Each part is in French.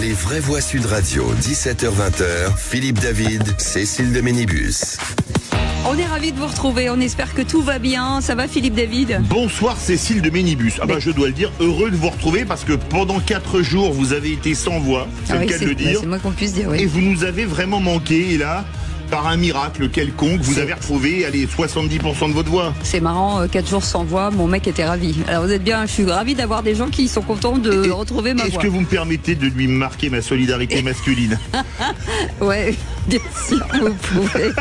Les vraies voix Sud Radio, 17h-20h, Philippe David, Cécile de Ménibus. On est ravis de vous retrouver, on espère que tout va bien. Ça va Philippe David? Bonsoir Cécile de Ménibus. Je dois le dire, heureux de vous retrouver parce que pendant 4 jours, vous avez été sans voix, c'est le cas de le dire. C'est moi qu'on puisse dire, oui. Et vous nous avez vraiment manqué, et là, par un miracle quelconque, vous avez retrouvé 70% de votre voix. C'est marrant, 4 jours sans voix, mon mec était ravi. Alors vous êtes bien, je suis ravi d'avoir des gens qui sont contents de retrouver ma voix. Est-ce que vous me permettez de lui marquer ma solidarité masculine? Ouais, bien sûr, vous pouvez.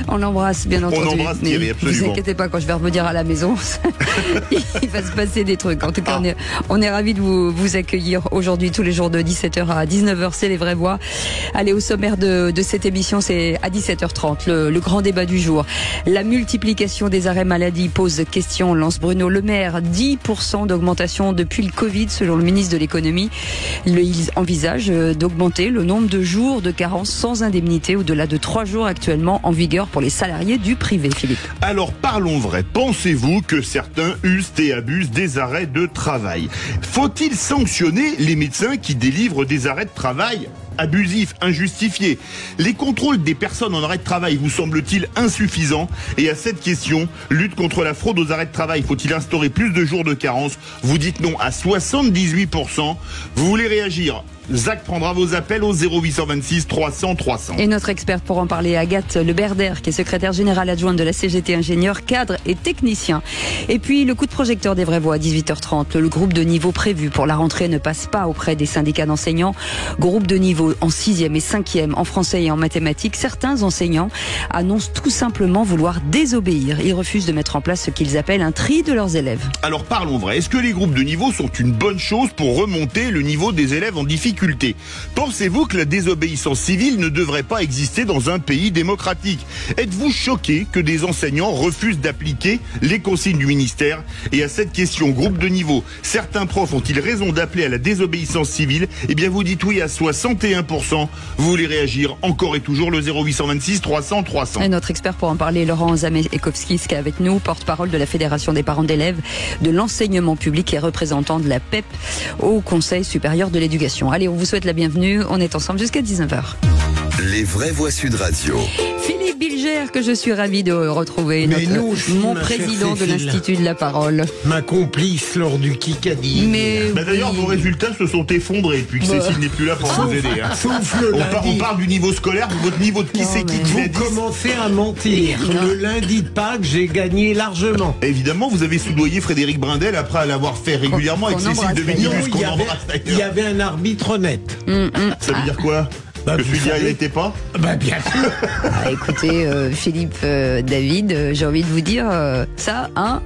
On l'embrasse, bien entendu. On embrasse Thierry, absolument. Ne vous inquiétez pas, quand je vais revenir à la maison, il va se passer des trucs. En tout cas, on est ravis de vous accueillir aujourd'hui, tous les jours de 17h à 19h. C'est les vraies voix. Allez, au sommaire de cette émission, c'est à 17h30, le grand débat du jour. La multiplication des arrêts maladie pose question, lance Bruno Le Maire. 10% d'augmentation depuis le Covid, selon le ministre de l'économie. Il envisage d'augmenter le nombre de jours de carence sans indemnité, au-delà de 3 jours actuellement en vigueur pour les salariés du privé, Philippe. Alors parlons vrai, pensez-vous que certains usent et abusent des arrêts de travail? Faut-il sanctionner les médecins qui délivrent des arrêts de travail abusifs, injustifiés? Les contrôles des personnes en arrêt de travail vous semblent-ils insuffisants? Et à cette question, lutte contre la fraude aux arrêts de travail, faut-il instaurer plus de jours de carence? Vous dites non à 78%. Vous voulez réagir? Zach prendra vos appels au 0826 300 300. Et notre experte pour en parler, Agathe Le Berder, qui est secrétaire générale adjointe de la CGT, ingénieur, cadre et technicien. Et puis le coup de projecteur des vraies voix à 18h30. Le groupe de niveau prévu pour la rentrée ne passe pas auprès des syndicats d'enseignants. Groupe de niveau en 6e et 5e en français et en mathématiques. Certains enseignants annoncent tout simplement vouloir désobéir. Ils refusent de mettre en place ce qu'ils appellent un tri de leurs élèves. Alors parlons vrai, est-ce que les groupes de niveau sont une bonne chose pour remonter le niveau des élèves en difficulté? Pensez-vous que la désobéissance civile ne devrait pas exister dans un pays démocratique? Êtes-vous choqué que des enseignants refusent d'appliquer les consignes du ministère? Et à cette question, groupe de niveau, certains profs ont-ils raison d'appeler à la désobéissance civile? Eh bien vous dites oui à 61%. Vous voulez réagir encore et toujours, le 0826 300 300. Et notre expert pour en parler, Laurent Zameckowski, qui est avec nous, porte-parole de la Fédération des parents d'élèves de l'enseignement public et représentant de la PEP au Conseil supérieur de l'éducation. Allez, on vous souhaite la bienvenue. On est ensemble jusqu'à 19h. Les vraies voix Sud Radio. Philippe Bilger, que je suis ravie de retrouver, mon président de l'Institut de la Parole. Ma complice lors du Kikadi. D'ailleurs, vos résultats se sont effondrés depuis que Cécile n'est plus là pour vous aider. On parle du niveau scolaire, votre niveau de qui c'est qui vous commencez à mentir. Le lundi de Pâques, j'ai gagné largement. Évidemment, vous avez soudoyé Frédéric Brindel après l'avoir fait régulièrement avec Cécile de Ménibus, qu'on embrasse d'ailleurs. Il y avait un arbitre honnête. Ça veut dire quoi? Que celui-là, il n'était pas? Bien sûr. Écoutez, Philippe David, j'ai envie de vous dire ça, hein?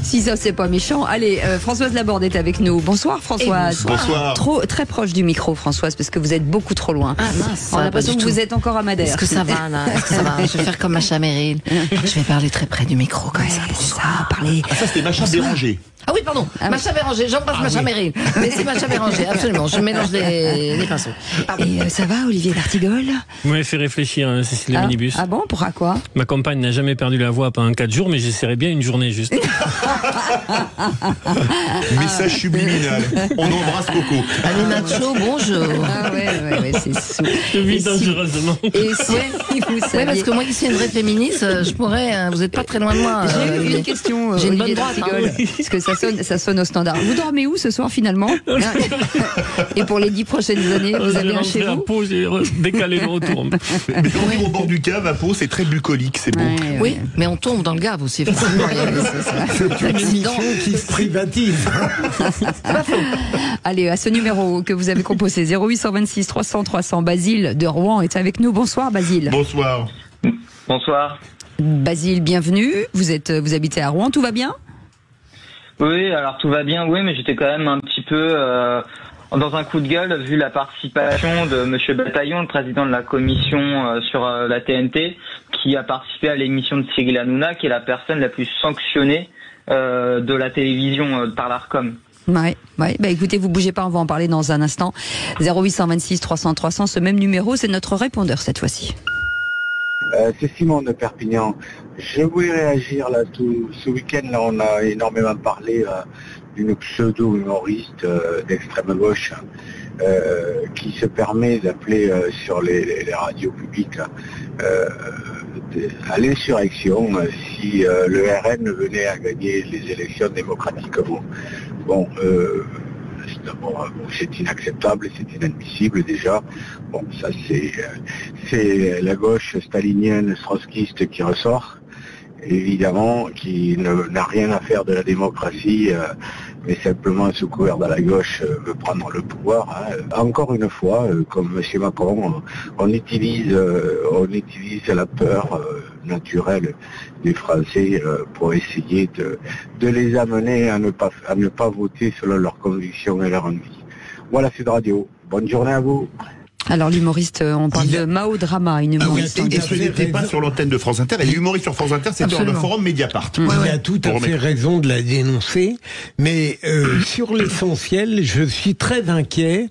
Si ça, c'est pas méchant. Allez, Françoise Laborde est avec nous. Bonsoir, Françoise. Bonsoir. Très proche du micro, Françoise, parce que vous êtes beaucoup trop loin. Ah mince. On a l'impression que vous êtes encore à Madère. Est-ce que ça va, là? Est-ce que ça va? Je vais faire comme Macha Merrill. Je vais parler très près du micro, comme ça. Parler. Ah, ça, c'était Macha Béranger. Ah oui, pardon. Macha Béranger. J'embrasse Macha Merrill. Mais c'est Macha Béranger, absolument. Je mélange les pinceaux. Et ça va, Olivier d'Artigol? Vous m'avez fait réfléchir, Cécile de Ménibus. Ah bon, pourquoi quoi? Ma compagne n'a jamais perdu la voix pendant 4 jours, mais j'essaierai bien une journée juste. Message subliminal. On embrasse Coco. Allez, Nacho, bonjour. Ah ouais, c'est sous. Je vis dangereusement. Et si vous saviez... Ouais, parce que moi qui suis une vraie féministe, je pourrais. Vous n'êtes pas très loin de moi. J'ai une question. J'ai une bonne Olivier droite. d'Artigol, parce que ça sonne au standard. Vous dormez où ce soir finalement? Et pour les 10 prochaines années, vous avez un chez à vous? Pau, j'ai décalé le retour. Mais on est au bord du cave à Pau, c'est très bucolique, c'est beau. Oui, mais on tombe dans le Gave aussi, facilement. C'est une émission qui se privatise. Allez, à ce numéro que vous avez composé, 0826 300 300, Basile de Rouen est avec nous. Bonsoir Basile. Bonsoir. Bonsoir. Basile, bienvenue. Vous habitez à Rouen, tout va bien? Oui, alors tout va bien, oui, mais j'étais quand même un petit peu dans un coup de gueule vu la participation de Monsieur Bataillon, le président de la commission sur la TNT, qui a participé à l'émission de Cyril Hanouna, qui est la personne la plus sanctionnée de la télévision par l'Arcom. Ouais. Bah écoutez, vous bougez pas, on va en parler dans un instant. 0826 300 300, ce même numéro, c'est notre répondeur cette fois-ci. C'est Simon de Perpignan. Je voulais réagir là tout ce week-end. Là, on a énormément parlé d'une pseudo-humoriste d'extrême gauche qui se permet d'appeler sur les radios publiques à l'insurrection si le RN venait à gagner les élections démocratiquement. Bon, d'abord, c'est inacceptable, c'est inadmissible déjà. Bon, ça c'est la gauche stalinienne, trotskiste qui ressort, évidemment, qui n'a rien à faire de la démocratie, mais simplement sous couvert de la gauche veut prendre le pouvoir. Encore une fois, comme M. Macron, on utilise la peur naturelle des Français pour essayer de les amener à ne pas voter selon leurs convictions et leur envie. Voilà Sud Radio. Bonne journée à vous. Alors l'humoriste, on parle de Mao Drama, une humoriste. Et ce n'était pas sur l'antenne de France Inter, et l'humoriste sur France Inter, c'était dans le forum Mediapart. Il a tout à fait raison de la dénoncer, mais sur l'essentiel, je suis très inquiet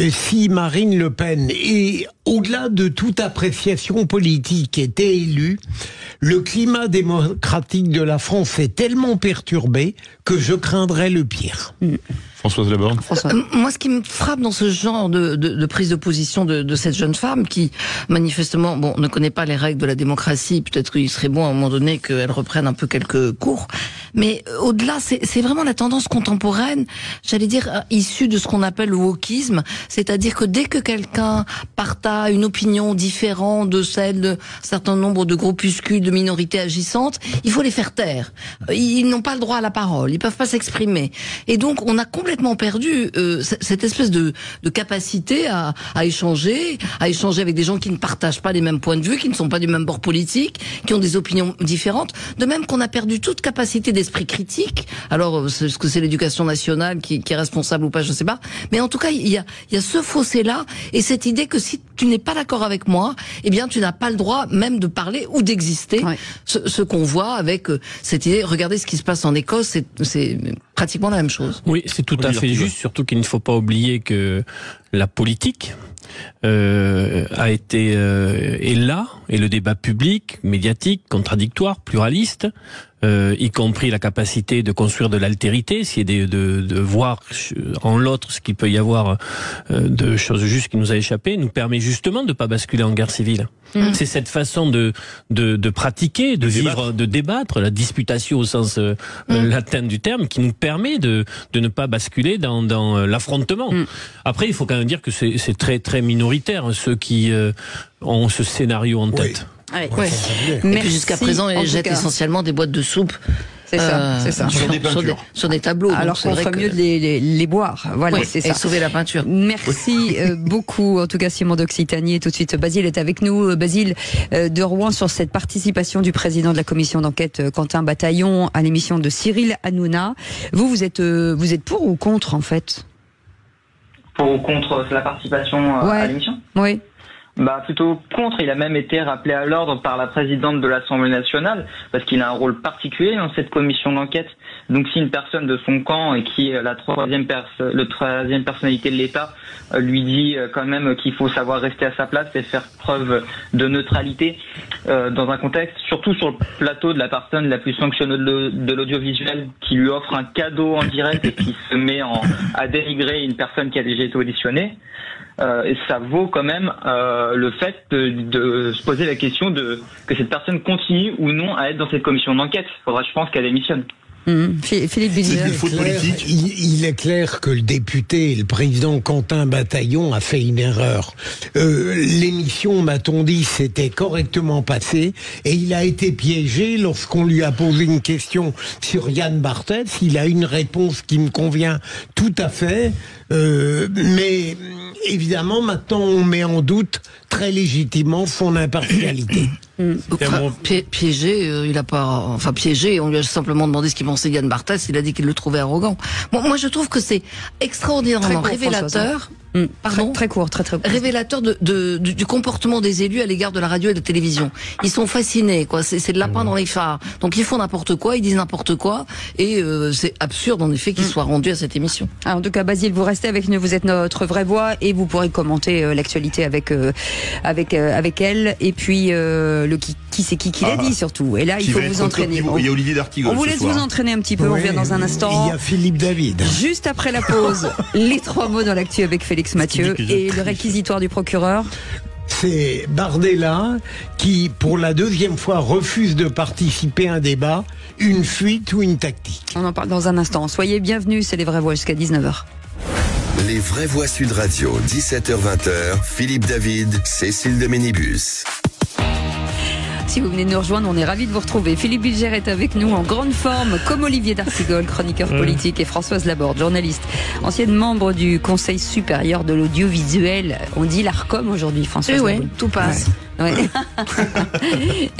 si Marine Le Pen, et au-delà de toute appréciation politique, était élue, le climat démocratique de la France est tellement perturbé que je craindrais le pire. Françoise Laborde. Moi, ce qui me frappe dans ce genre de prise de position de cette jeune femme qui, manifestement, ne connaît pas les règles de la démocratie, peut-être qu'il serait bon à un moment donné qu'elle reprenne un peu quelques cours, mais au-delà, c'est vraiment la tendance contemporaine, j'allais dire, issue de ce qu'on appelle le wokisme, c'est-à-dire que dès que quelqu'un partage une opinion différente de celle d'un certain nombre de groupuscules, de minorités agissantes, il faut les faire taire. Ils n'ont pas le droit à la parole, ils peuvent pas s'exprimer. Et donc, on a complètement perdu cette espèce de capacité à échanger avec des gens qui ne partagent pas les mêmes points de vue, qui ne sont pas du même bord politique, qui ont des opinions différentes. De même qu'on a perdu toute capacité d'esprit critique. Alors, est-ce que c'est l'éducation nationale qui est responsable ou pas, je ne sais pas. Mais en tout cas, il y a ce fossé-là et cette idée que si tu n'es pas d'accord avec moi, eh bien, tu n'as pas le droit même de parler ou d'exister. Ouais. Ce qu'on voit avec cette idée, regardez ce qui se passe en Écosse, c'est pratiquement la même chose. Oui, c'est tout à fait juste, surtout qu'il ne faut pas oublier que la politique a été est là, et le débat public, médiatique, contradictoire, pluraliste, y compris la capacité de construire de l'altérité, essayer de voir en l'autre ce qu'il peut y avoir de choses justes qui nous a échappé, nous permet justement de ne pas basculer en guerre civile. C'est cette façon de pratiquer, de vivre, de débattre, la disputation au sens latin du terme, qui nous permet de ne pas basculer dans l'affrontement. Après, il faut quand même dire que c'est très très minoritaire, ceux qui ont ce scénario en tête. Ouais. Et puis jusqu'à présent, ils jettent essentiellement des boîtes de soupe. C'est ça. Sur des tableaux. Alors qu'on ferait mieux de les boire. Voilà, c'est ça. Et sauver la peinture. Merci beaucoup, en tout cas, Simon d'Occitanie. Et tout de suite, Basile est avec nous. Basile de Rouen, sur cette participation du président de la commission d'enquête, Quentin Bataillon, à l'émission de Cyril Hanouna. Vous êtes pour ou contre, en fait? Pour ou contre la participation à l'émission? Oui. Plutôt contre. Il a même été rappelé à l'ordre par la présidente de l'Assemblée nationale parce qu'il a un rôle particulier dans cette commission d'enquête. Donc si une personne de son camp et qui est la troisième personnalité de l'État lui dit quand même qu'il faut savoir rester à sa place et faire preuve de neutralité dans un contexte, surtout sur le plateau de la personne la plus sanctionnée de l'audiovisuel, qui lui offre un cadeau en direct et qui se met à dénigrer une personne qui a déjà été auditionnée. Et ça vaut quand même le fait de se poser la question que cette personne continue ou non à être dans cette commission d'enquête. Il faudra, je pense, qu'elle démissionne. Philippe Billier. Il est clair que le député et le président Quentin Bataillon a fait une erreur. L'émission, m'a-t-on dit, s'était correctement passée et il a été piégé lorsqu'on lui a posé une question sur Yann Barthès. Il a une réponse qui me convient tout à fait, mais évidemment maintenant on met en doute très légitimement son impartialité. Piégé, il a pas, enfin piégé, on lui a simplement demandé ce qu'il pensait Yann Barthès, il a dit qu'il le trouvait arrogant. Moi je trouve que c'est extraordinairement révélateur. Pardon, très court. Révélateur du comportement des élus à l'égard de la radio et de la télévision. Ils sont fascinés, quoi. C'est de lapin dans les phares. Donc ils font n'importe quoi, ils disent n'importe quoi, et c'est absurde en effet qu'ils soient rendus à cette émission. En tout cas, Basile, vous restez avec nous, vous êtes notre vraie voix et vous pourrez commenter l'actualité avec elle. Et puis le qui c'est qui l'a dit surtout. Et là, il faut vous entraîner. Il y a Olivier d'Artigol. On vous laisse vous entraîner un petit peu, on revient dans un instant. Il y a Philippe David. Juste après la pause, les 3 mots dans l'actu avec Félix Mathieu et le réquisitoire du procureur. C'est Bardella qui, pour la 2e fois, refuse de participer à un débat, une fuite ou une tactique. On en parle dans un instant. Soyez bienvenus, c'est les vraies voix jusqu'à 19h. Les vraies voix Sud Radio, 17h-20h, Philippe David, Cécile de Ménibus. Si vous venez de nous rejoindre, on est ravis de vous retrouver. Philippe Bilger est avec nous en grande forme, comme Olivier d'Artigol, chroniqueur politique, et Françoise Laborde, journaliste, ancienne membre du Conseil supérieur de l'audiovisuel. On dit l'ARCOM aujourd'hui, Françoise. Oui, tout passe. Ouais.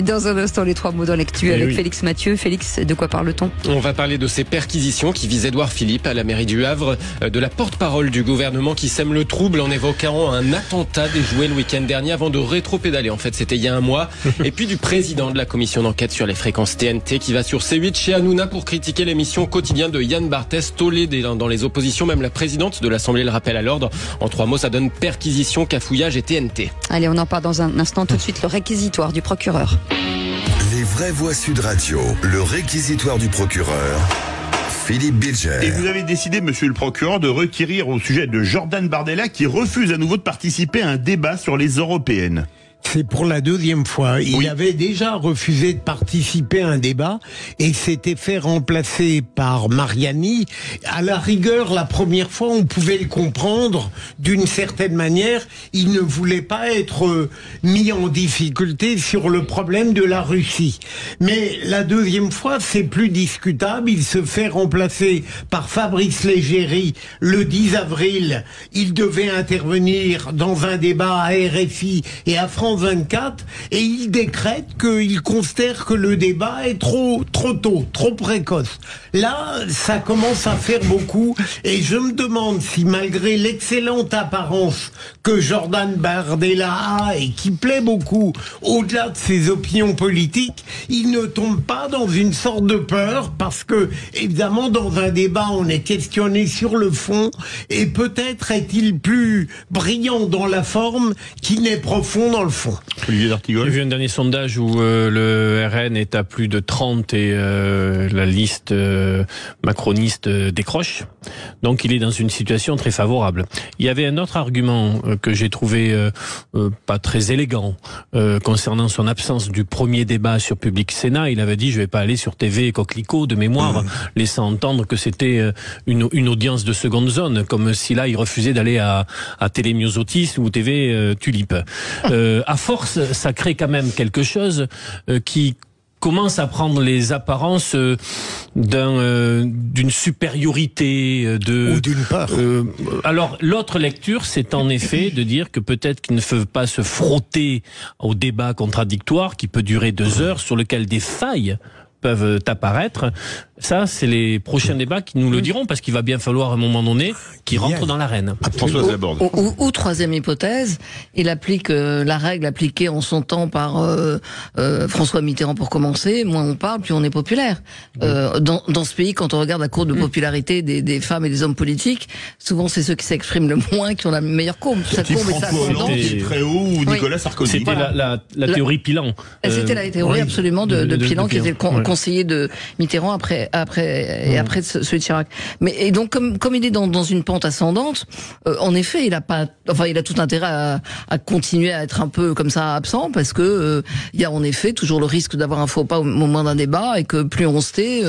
Dans un instant, les 3 mots dans l'actu avec Félix Mathieu. Félix, de quoi parle-t-on ? On va parler de ces perquisitions qui visent Édouard Philippe à la mairie du Havre, de la porte-parole du gouvernement qui sème le trouble en évoquant un attentat déjoué le week-end dernier avant de rétro-pédaler. En fait, c'était il y a un mois. Et puis du président de la commission d'enquête sur les fréquences TNT qui va sur C8 chez Hanouna pour critiquer l'émission quotidienne de Yann Barthès, tollé dans les oppositions. Même la présidente de l'Assemblée le rappelle à l'ordre. En 3 mots, ça donne perquisition, cafouillage et TNT. Allez, on en parle dans un instant. Tout de suite, le réquisitoire du procureur. Les vraies voix Sud Radio, le réquisitoire du procureur, Philippe Bilger. Et vous avez décidé, monsieur le procureur, de requérir au sujet de Jordan Bardella qui refuse à nouveau de participer à un débat sur les européennes. C'est pour la 2e fois. Il avait déjà refusé de participer à un débat et s'était fait remplacer par Mariani. À la rigueur, la première fois, on pouvait le comprendre d'une certaine manière. Il ne voulait pas être mis en difficulté sur le problème de la Russie. Mais la 2e fois, c'est plus discutable. Il se fait remplacer par Fabrice Légéry le 10 avril. Il devait intervenir dans un débat à RFI et à France 24 et il décrète qu'il considère que le débat est trop tôt, trop précoce. Là, ça commence à faire beaucoup et je me demande si malgré l'excellente apparence que Jordan Bardella a et qui plaît beaucoup au-delà de ses opinions politiques, il ne tombe pas dans une sorte de peur parce que, évidemment, dans un débat, on est questionné sur le fond et peut-être est-il plus brillant dans la forme qu'il n'est profond dans le fond. Olivier d'Artigol. J'ai vu un dernier sondage où le RN est à plus de 30 et la liste macroniste décroche. Donc il est dans une situation très favorable. Il y avait un autre argument que j'ai trouvé pas très élégant concernant son absence du premier débat sur Public Sénat. Il avait dit je vais pas aller sur TV Coquelicot de mémoire, laissant entendre que c'était une audience de seconde zone, comme si là il refusait d'aller à Télémiosotis ou TV Tulipe. À force, ça crée quand même quelque chose qui commence à prendre les apparences d'une supériorité ou d'une peur. Alors l'autre lecture, c'est en effet de dire que peut-être qu'ils ne peuvent pas se frotter au débat contradictoire qui peut durer 2 heures, sur lequel des failles peuvent apparaître. Ça, c'est les prochains débats qui nous le diront, parce qu'il va bien falloir à un moment donné qu'ils rentrent dans l'arène. Françoise Laborde. Ou 3e hypothèse, il applique la règle appliquée en son temps par François Mitterrand pour commencer. Moins on parle, plus on est populaire. Dans ce pays, quand on regarde la courbe de popularité des femmes et des hommes politiques, souvent c'est ceux qui s'expriment le moins qui ont la meilleure courbe. Cette courbe est ascendante. Très haut ou Nicolas Sarkozy. C'était la théorie Pilan. C'était la théorie absolument de Pilan, qui était le conseiller de Mitterrand après celui de Chirac. Et donc comme il est dans une pente ascendante, en effet, il a tout intérêt à continuer à être un peu comme ça absent, parce que il y a en effet toujours le risque d'avoir un faux pas au moment d'un débat, et que plus on se tait,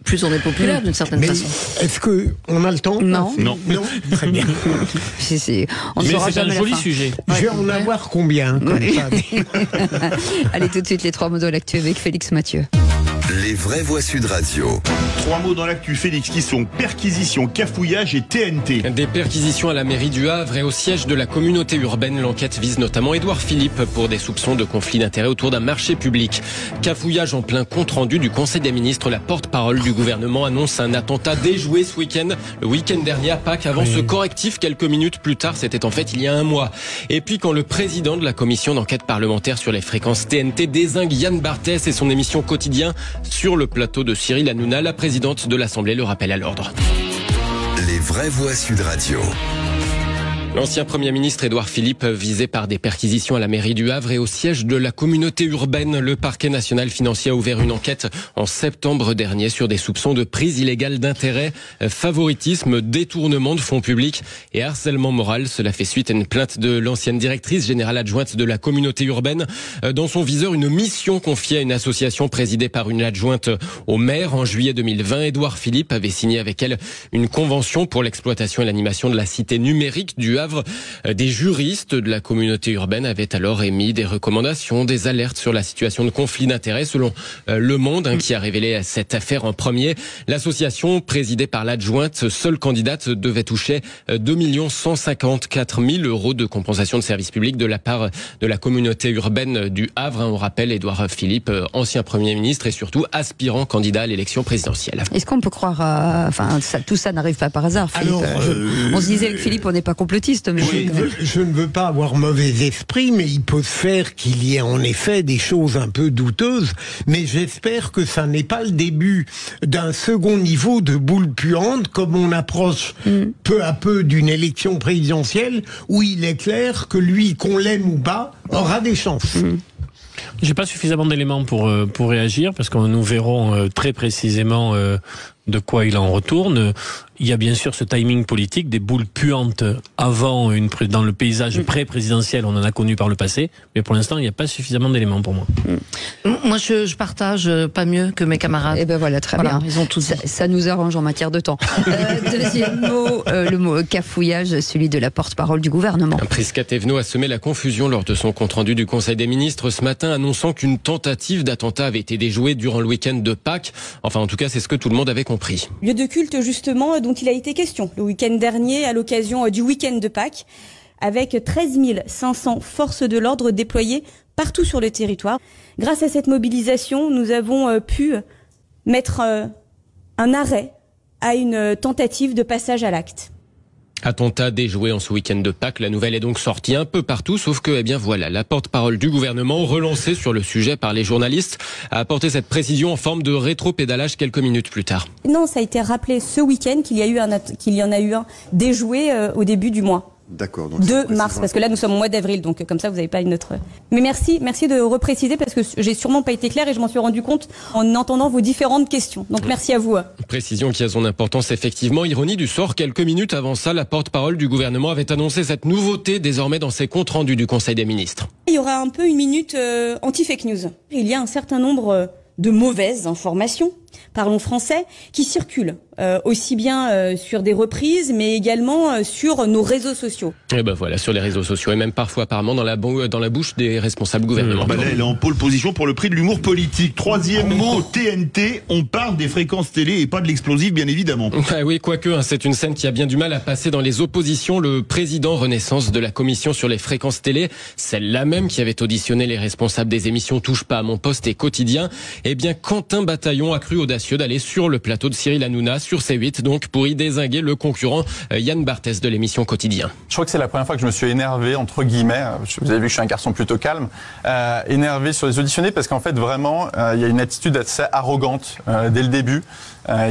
plus on est populaire d'une certaine façon. Est-ce que on a le temps? Non. Très bien. Mais c'est un joli sujet. Je vais en avoir combien comme ça? Allez, tout de suite les 3 mots de l'actu avec Félix Mathieu. Les vraies voix Sud Radio. 3 mots dans l'actu, Félix, qui sont perquisition, cafouillage et TNT. Des perquisitions à la mairie du Havre et au siège de la communauté urbaine. L'enquête vise notamment Édouard Philippe pour des soupçons de conflit d'intérêts autour d'un marché public. Cafouillage en plein compte-rendu du Conseil des ministres. La porte-parole du gouvernement annonce un attentat déjoué ce week-end. Le week-end dernier à Pâques, avant ce correctif quelques minutes plus tard. C'était en fait il y a un mois. Et puis quand le président de la commission d'enquête parlementaire sur les fréquences TNT dézingue Yann Barthès et son émission Quotidien sur le plateau de Cyril Hanouna, la présidente de l'Assemblée le rappelle à l'ordre. Les vraies voix Sud Radio. L'ancien Premier ministre Édouard Philippe visé par des perquisitions à la mairie du Havre et au siège de la communauté urbaine. Le parquet national financier a ouvert une enquête en septembre dernier sur des soupçons de prise illégale d'intérêt, favoritisme, détournement de fonds publics et harcèlement moral. Cela fait suite à une plainte de l'ancienne directrice générale adjointe de la communauté urbaine. Dans son viseur, une mission confiée à une association présidée par une adjointe au maire en juillet 2020. Édouard Philippe avait signé avec elle une convention pour l'exploitation et l'animation de la cité numérique du Havre. Des juristes de la communauté urbaine avaient alors émis des recommandations, des alertes sur la situation de conflit d'intérêts selon Le Monde, qui a révélé cette affaire en premier. L'association présidée par l'adjointe, seule candidate, devait toucher 2 154 000 € de compensation de services publics de la part de la communauté urbaine du Havre. On rappelle Édouard Philippe, ancien Premier ministre et surtout aspirant candidat à l'élection présidentielle. Est-ce qu'on peut croire tout ça n'arrive pas par hasard, Philippe? On se disait avec Philippe, on n'est pas complotiste. Mais je ne veux pas avoir mauvais esprit, mais il peut se faire qu'il y ait en effet des choses un peu douteuses, mais j'espère que ça n'est pas le début d'un second niveau de boule puante, comme on approche peu à peu d'une élection présidentielle, où il est clair que lui, qu'on l'aime ou pas, aura des chances. J'ai pas suffisamment d'éléments pour réagir, parce que nous verrons très précisément de quoi il en retourne. Il y a bien sûr ce timing politique, des boules puantes avant dans le paysage pré-présidentiel, on en a connu par le passé, mais pour l'instant il n'y a pas suffisamment d'éléments pour moi. Moi je partage pas mieux que mes camarades. Et ben voilà, très bien. Ils ont tout dit. Ça nous arrange en matière de temps. Deuxième mot, le mot cafouillage, celui de la porte-parole du gouvernement. Prisca Thévenot a semé la confusion lors de son compte-rendu du Conseil des ministres ce matin, annonçant qu'une tentative d'attentat avait été déjouée durant le week-end de Pâques. Enfin, en tout cas, c'est ce que tout le monde avait compris. Lieu de culte, justement, dont il a été question le week-end dernier à l'occasion du week-end de Pâques, avec 13 500 forces de l'ordre déployées partout sur le territoire. Grâce à cette mobilisation, nous avons pu mettre un arrêt à une tentative de passage à l'acte. Attentat déjoué en ce week-end de Pâques. La nouvelle est donc sortie un peu partout, sauf que, voilà, la porte-parole du gouvernement, relancée sur le sujet par les journalistes, a apporté cette précision en forme de rétro-pédalage quelques minutes plus tard. Non, ça a été rappelé ce week-end qu'il y en a eu un déjoué au début du mois. D'accord. Donc 2 mars, parce que là nous sommes au mois d'avril, donc comme ça vous n'avez pas une autre. Mais merci de repréciser, parce que j'ai sûrement pas été claire et je m'en suis rendu compte en entendant vos différentes questions. Donc merci à vous. Précision qui a son importance effectivement. Ironie du sort, quelques minutes avant ça, la porte-parole du gouvernement avait annoncé cette nouveauté désormais dans ses comptes rendus du Conseil des ministres. Il y aura un peu une minute anti-fake news. Il y a un certain nombre de mauvaises informations, parlons français, qui circulent aussi bien sur des reprises, mais également sur nos réseaux sociaux. Et voilà, sur les réseaux sociaux, et même parfois apparemment dans la bouche des responsables gouvernementaux. Là, elle est en pôle position pour le prix de l'humour politique. Troisième mot, TNT, on parle des fréquences télé et pas de l'explosif, bien évidemment. Oui, quoique, c'est une scène qui a bien du mal à passer dans les oppositions. Le président Renaissance de la commission sur les fréquences télé, celle-là même qui avait auditionné les responsables des émissions Touche pas à mon poste et Quotidien, Quentin Bataillon a cru audacieux d'aller sur le plateau de Cyril Hanouna, sur C8, donc pour y dézinguer le concurrent Yann Barthès de l'émission Quotidien. Je crois que c'est la première fois que je me suis énervé, entre guillemets, vous avez vu que je suis un garçon plutôt calme, énervé sur les auditionnés, parce qu'en fait vraiment il y a une attitude assez arrogante dès le début,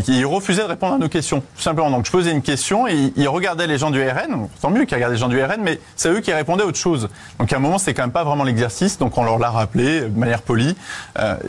qui refusait de répondre à nos questions, tout simplement. Donc je posais une question et il regardait les gens du RN, tant mieux qu'ils regardaient les gens du RN, mais c'est eux qui répondaient à autre chose. Donc à un moment c'était quand même pas vraiment l'exercice, donc on leur l'a rappelé de manière polie.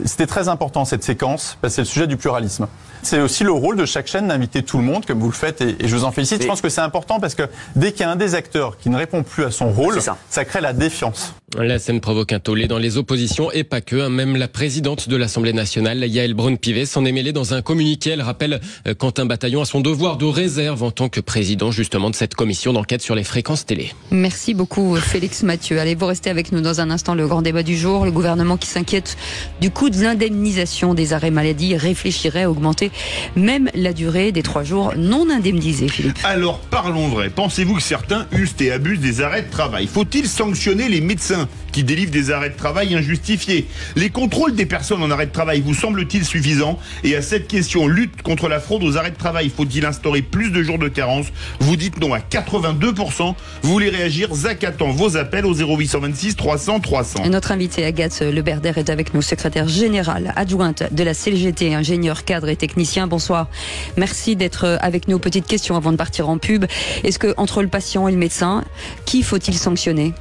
C'était très important cette séquence, parce que c'est le sujet du pluralisme. C'est aussi le rôle de chaque chaîne d'inviter tout le monde, comme vous le faites, et je vous en félicite. Je pense que c'est important, parce que dès qu'il y a un des acteurs qui ne répond plus à son rôle, ça crée la défiance. La scène provoque un tollé dans les oppositions, et pas que. Même la présidente de l'Assemblée nationale, Yaël Braun-Pivet, s'en est mêlée dans un communiqué. Elle rappelle Quentin Bataillon à son devoir de réserve en tant que président justement de cette commission d'enquête sur les fréquences télé. Merci beaucoup Félix Mathieu. Allez, vous restez avec nous dans un instant. Le grand débat du jour, le gouvernement qui s'inquiète du coût de l'indemnisation des arrêts maladie réfléchirait à augmenter même la durée des 3 jours non indemnisés, Philippe. Alors parlons vrai, pensez-vous que certains usent et abusent des arrêts de travail? Faut-il sanctionner les médecins médecins qui délivrent des arrêts de travail injustifiés. Les contrôles des personnes en arrêt de travail vous semblent-ils suffisants? Et à cette question, lutte contre la fraude aux arrêts de travail, faut-il instaurer plus de jours de carence? Vous dites non à 82%. Vous voulez réagir? Zach attend vos appels au 0826 300 300. Et notre invitée Agathe Leberder est avec nous, secrétaire générale adjointe de la CGT, ingénieur, cadre et technicien. Bonsoir. Merci d'être avec nous. Petite question avant de partir en pub. Est-ce que entre le patient et le médecin, qui faut-il sanctionner?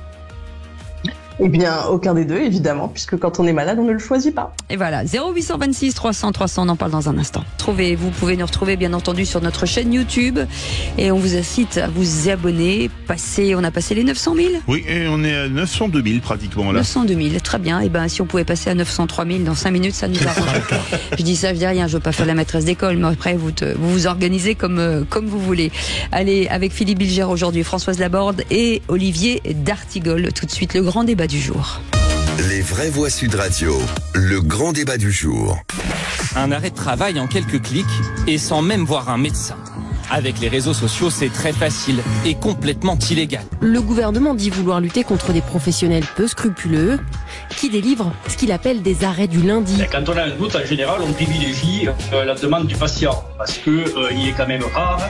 Eh bien, aucun des deux, évidemment, puisque quand on est malade, on ne le choisit pas. Et voilà, 0826 300 300, on en parle dans un instant. Vous pouvez nous retrouver, bien entendu, sur notre chaîne YouTube. Et on vous incite à vous abonner. On a passé les 900 000 ? Oui, et on est à 902 000 pratiquement là. 902 000, très bien. Et ben, si on pouvait passer à 903 000 dans 5 minutes, ça nous arrange. Je dis rien, je veux pas faire la maîtresse d'école, mais après, vous organisez comme vous voulez. Allez, avec Philippe Bilger aujourd'hui, Françoise Laborde et Olivier D'Artigol. Tout de suite, le grand débat du jour. Les vraies voix Sud Radio, le grand débat du jour. Un arrêt de travail en quelques clics et sans même voir un médecin. Avec les réseaux sociaux, c'est très facile et complètement illégal. Le gouvernement dit vouloir lutter contre des professionnels peu scrupuleux qui délivrent ce qu'il appelle des arrêts du lundi. Quand on a un doute, en général, on privilégie la demande du patient parce qu'il est quand même rare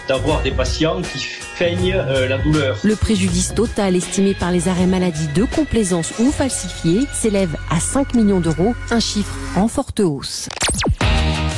d'avoir des patients qui feignent la douleur. Le préjudice total estimé par les arrêts maladie de complaisance ou falsifiés s'élève à 5 millions d'euros, un chiffre en forte hausse.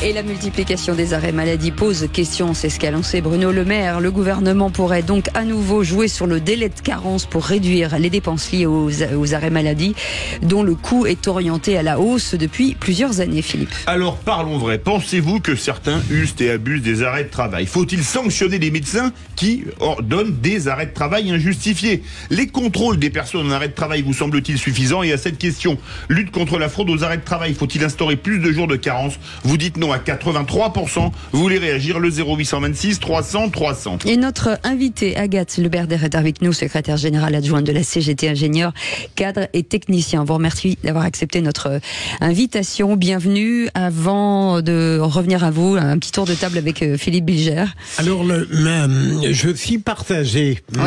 Et la multiplication des arrêts maladie pose question, c'est ce qu'a lancé Bruno Le Maire. Le gouvernement pourrait donc à nouveau jouer sur le délai de carence pour réduire les dépenses liées aux arrêts maladie, dont le coût est orienté à la hausse depuis plusieurs années, Philippe. Alors parlons vrai, pensez-vous que certains usent et abusent des arrêts de travail? Faut-il sanctionner les médecins qui ordonnent des arrêts de travail injustifiés? Les contrôles des personnes en arrêt de travail vous semblent-ils suffisants? Et à cette question, lutte contre la fraude aux arrêts de travail, faut-il instaurer plus de jours de carence? Vous dites non à 83%. Vous voulez réagir? Le 0826 300 300. Et notre invité Agathe Leberder est avec nous, secrétaire générale adjointe de la CGT, ingénieur, cadre et technicien. On vous remercie d'avoir accepté notre invitation. Bienvenue. Avant de revenir à vous, un petit tour de table avec Philippe Bilger. Alors, je suis partagé. Oui.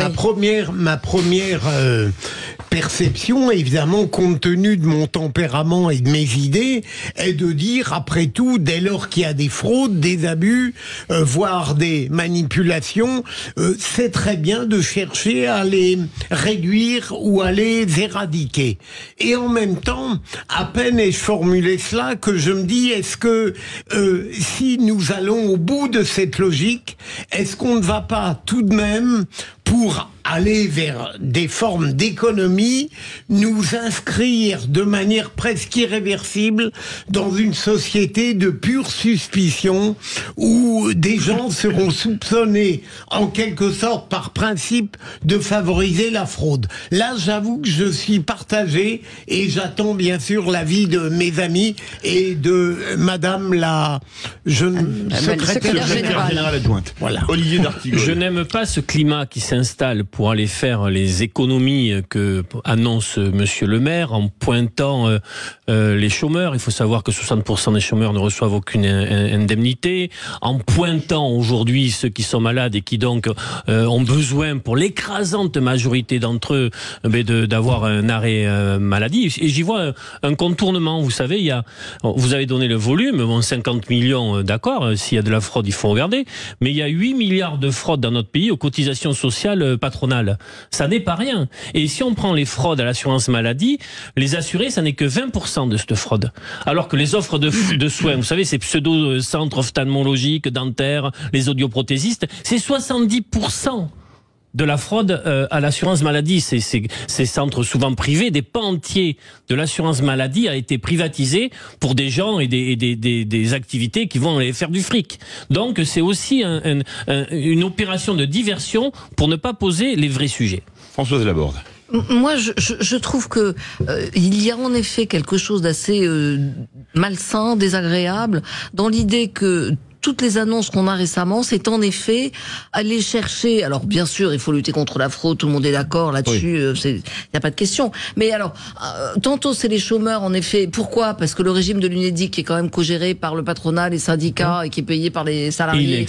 Ma première perception, évidemment, compte tenu de mon tempérament et de mes idées, est de dire, après tout, dès lors qu'il y a des fraudes, des abus, voire des manipulations, c'est très bien de chercher à les réduire ou à les éradiquer. Et en même temps, à peine ai-je formulé cela que je me dis, est-ce que si nous allons au bout de cette logique, est-ce qu'on ne va pas tout de même, pour aller vers des formes d'économie, nous inscrire de manière presque irréversible dans une société de pure suspicion où des gens seront soupçonnés en quelque sorte par principe de favoriser la fraude. Là, j'avoue que je suis partagé et j'attends bien sûr l'avis de mes amis et de Madame la secrétaire générale adjointe. Voilà. Olivier D'Artigol. Je n'aime pas ce climat qui s'installe pour aller faire les économies que annonce Monsieur le maire en pointant les chômeurs. Il faut savoir que 60% des chômeurs ne reçoivent aucune indemnité. En pointant aujourd'hui ceux qui sont malades et qui donc ont besoin, pour l'écrasante majorité d'entre eux, d'avoir un arrêt maladie. Et j'y vois un contournement. Vous savez, vous avez donné le volume, 50 millions, d'accord, s'il y a de la fraude, il faut regarder. Mais il y a 8 milliards de fraudes dans notre pays aux cotisations sociales patronales. Ça n'est pas rien. Et si on prend les fraudes à l'assurance maladie, les assurés, ça n'est que 20% de cette fraude. Alors que les offres de soins, vous savez, ces pseudo-centres ophtalmologiques, dentaires, les audioprothésistes, c'est 70% de la fraude à l'assurance maladie. Ces centres souvent privés, des pans entiers de l'assurance maladie a été privatisé pour des gens et des activités qui vont aller faire du fric. Donc c'est aussi une opération de diversion pour ne pas poser les vrais sujets. Françoise Laborde. Moi, je trouve que il y a en effet quelque chose d'assez malsain, désagréable, dans l'idée que toutes les annonces qu'on a récemment, c'est en effet aller chercher. Alors bien sûr, il faut lutter contre la fraude, tout le monde est d'accord là-dessus, il n'y a pas de question. Mais alors, tantôt c'est les chômeurs, en effet. Pourquoi? Parce que le régime de l'Unédic, qui est quand même co-géré par le patronat, les syndicats, et qui est payé par les salariés, il est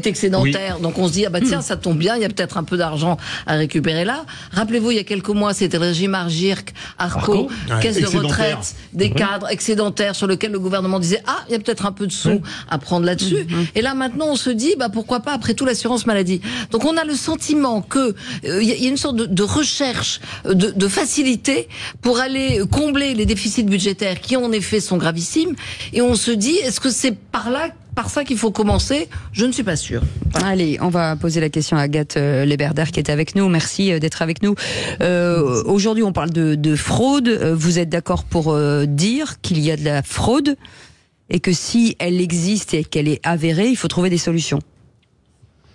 excédentaire. Donc on se dit, ah bah tiens, ça tombe bien, il y a peut-être un peu d'argent à récupérer là. Rappelez-vous, il y a quelques mois, c'était le régime Arco, caisse de retraite des cadres excédentaires, sur lequel le gouvernement disait, ah, il y a peut-être un peu de sous à prendre là-dessus. Et là maintenant, on se dit, bah pourquoi pas, après tout, l'assurance maladie. Donc on a le sentiment que il y a une sorte de recherche de facilité pour aller combler les déficits budgétaires qui en effet sont gravissimes, et on se dit, est-ce que c'est par ça qu'il faut commencer? Je ne suis pas sûre. Allez, on va poser la question à Agathe Leberder qui est avec nous. Merci d'être avec nous. Aujourd'hui, on parle de fraude. Vous êtes d'accord pour dire qu'il y a de la fraude et que si elle existe et qu'elle est avérée, il faut trouver des solutions?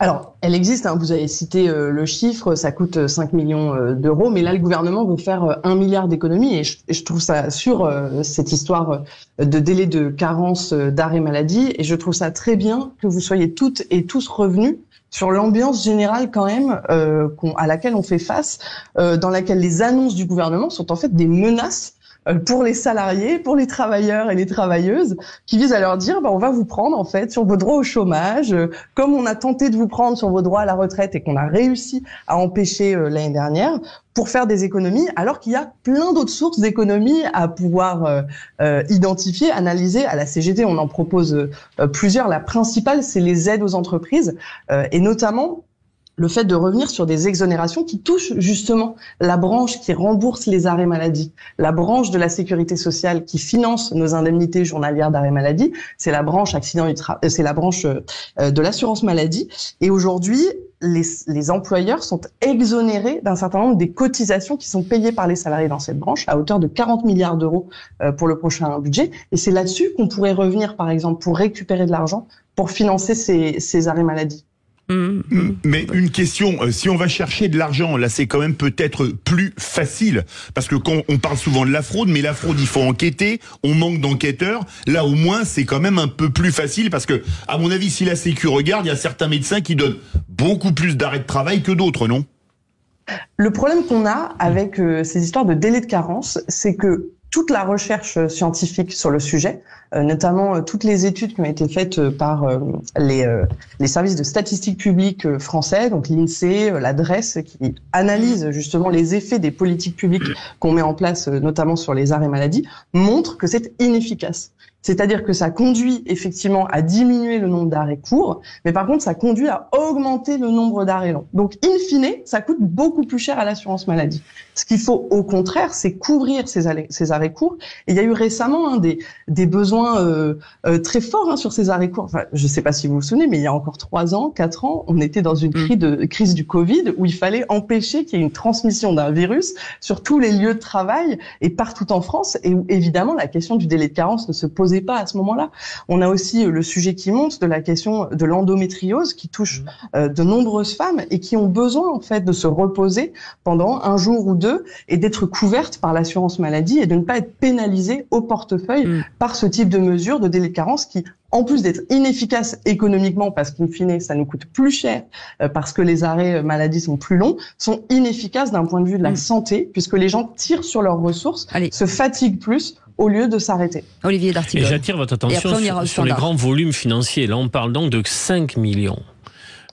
Alors, elle existe, vous avez cité le chiffre, ça coûte 5 millions d'euros, mais là, le gouvernement veut faire 1 milliard d'économies, et je trouve ça sur cette histoire de délai de carence d'arrêt maladie, et je trouve ça très bien que vous soyez toutes et tous revenus sur l'ambiance générale quand même à laquelle on fait face, dans laquelle les annonces du gouvernement sont en fait des menaces pour les salariés, pour les travailleurs et les travailleuses, qui visent à leur dire, on va vous prendre en fait sur vos droits au chômage, comme on a tenté de vous prendre sur vos droits à la retraite et qu'on a réussi à empêcher l'année dernière, pour faire des économies, alors qu'il y a plein d'autres sources d'économies à pouvoir identifier, analyser. À la CGT, on en propose plusieurs. La principale, c'est les aides aux entreprises, et notamment le fait de revenir sur des exonérations qui touchent justement la branche qui rembourse les arrêts maladie, la branche de la sécurité sociale qui finance nos indemnités journalières d'arrêt maladie, c'est la branche c'est la branche de l'assurance maladie. Et aujourd'hui, les employeurs sont exonérés d'un certain nombre des cotisations qui sont payées par les salariés dans cette branche, à hauteur de 40 milliards d'euros pour le prochain budget. Et c'est là-dessus qu'on pourrait revenir, par exemple, pour récupérer de l'argent, pour financer ces arrêts maladie. Mais une question, si on va chercher de l'argent, là c'est quand même peut-être plus facile, parce que quand on parle souvent de la fraude, mais la fraude il faut enquêter, on manque d'enquêteurs, là au moins c'est quand même un peu plus facile, parce que à mon avis si la Sécu regarde, il y a certains médecins qui donnent beaucoup plus d'arrêts de travail que d'autres, non? Le problème qu'on a avec ces histoires de délai de carence, c'est que toute la recherche scientifique sur le sujet, notamment toutes les études qui ont été faites par les services de statistiques publiques français, donc l'INSEE, l'adresse, qui analysent justement les effets des politiques publiques qu'on met en place, notamment sur les arrêts maladie, montrent que c'est inefficace. C'est-à-dire que ça conduit effectivement à diminuer le nombre d'arrêts courts, mais par contre ça conduit à augmenter le nombre d'arrêts longs. Donc in fine, ça coûte beaucoup plus cher à l'assurance maladie. Ce qu'il faut au contraire, c'est couvrir ces arrêts courts. Et il y a eu récemment des besoins très forts sur ces arrêts courts. Enfin, je ne sais pas si vous vous souvenez, mais il y a encore 3 ans, 4 ans, on était dans une crise du Covid où il fallait empêcher qu'il y ait une transmission d'un virus sur tous les lieux de travail et partout en France. Et où évidemment la question du délai de carence ne se pose pas à ce moment-là. On a aussi le sujet qui monte de la question de l'endométriose qui touche de nombreuses femmes et qui ont besoin en fait de se reposer pendant 1 jour ou 2 et d'être couvertes par l'assurance maladie et de ne pas être pénalisées au portefeuille par ce type de mesures de délai de carence qui, en plus d'être inefficace économiquement parce qu'in fine ça nous coûte plus cher parce que les arrêts maladie sont plus longs, sont inefficaces d'un point de vue de la santé puisque les gens tirent sur leurs ressources, se fatiguent plus au lieu de s'arrêter. Olivier D'Artigol. Et j'attire votre attention sur les grands volumes financiers. Là, on parle donc de 5 millions.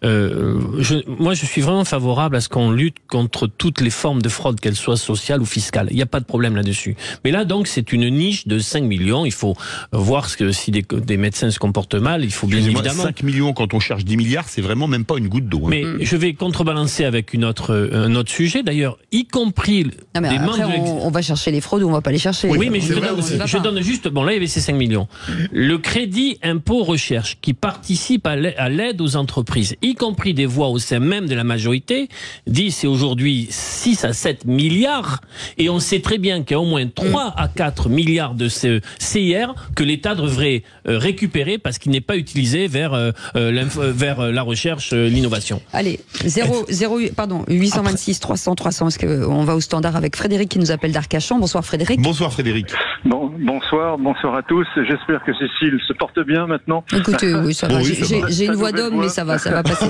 Moi, je suis vraiment favorable à ce qu'on lutte contre toutes les formes de fraude, qu'elles soient sociales ou fiscales. Il n'y a pas de problème là-dessus. Mais là, donc, c'est une niche de 5 millions. Il faut voir si des médecins se comportent mal. Il faut bien évidemment... 5 millions, quand on cherche 10 milliards, c'est vraiment même pas une goutte d'eau. Mais je vais contrebalancer avec un autre sujet, d'ailleurs, y compris des membres... on va chercher les fraudes ou on va pas les chercher. Oui, mais je donne juste... Bon, là, il y avait ces 5 millions. Le crédit impôt recherche qui participe à l'aide aux entreprises, y compris des voix au sein même de la majorité, disent c'est aujourd'hui 6 à 7 milliards, et on sait très bien qu'il y a au moins 3 à 4 milliards de ce CIR que l'État devrait récupérer parce qu'il n'est pas utilisé vers la recherche, l'innovation. Allez, 826 300 300. Est-ce qu'on va au standard avec Frédéric qui nous appelle d'Arcachon? Bonsoir Frédéric. Bonsoir Frédéric. Bonsoir à tous. J'espère que Cécile se porte bien maintenant. Écoutez, oui, ça va. J'ai une voix d'homme, mais ça va passer.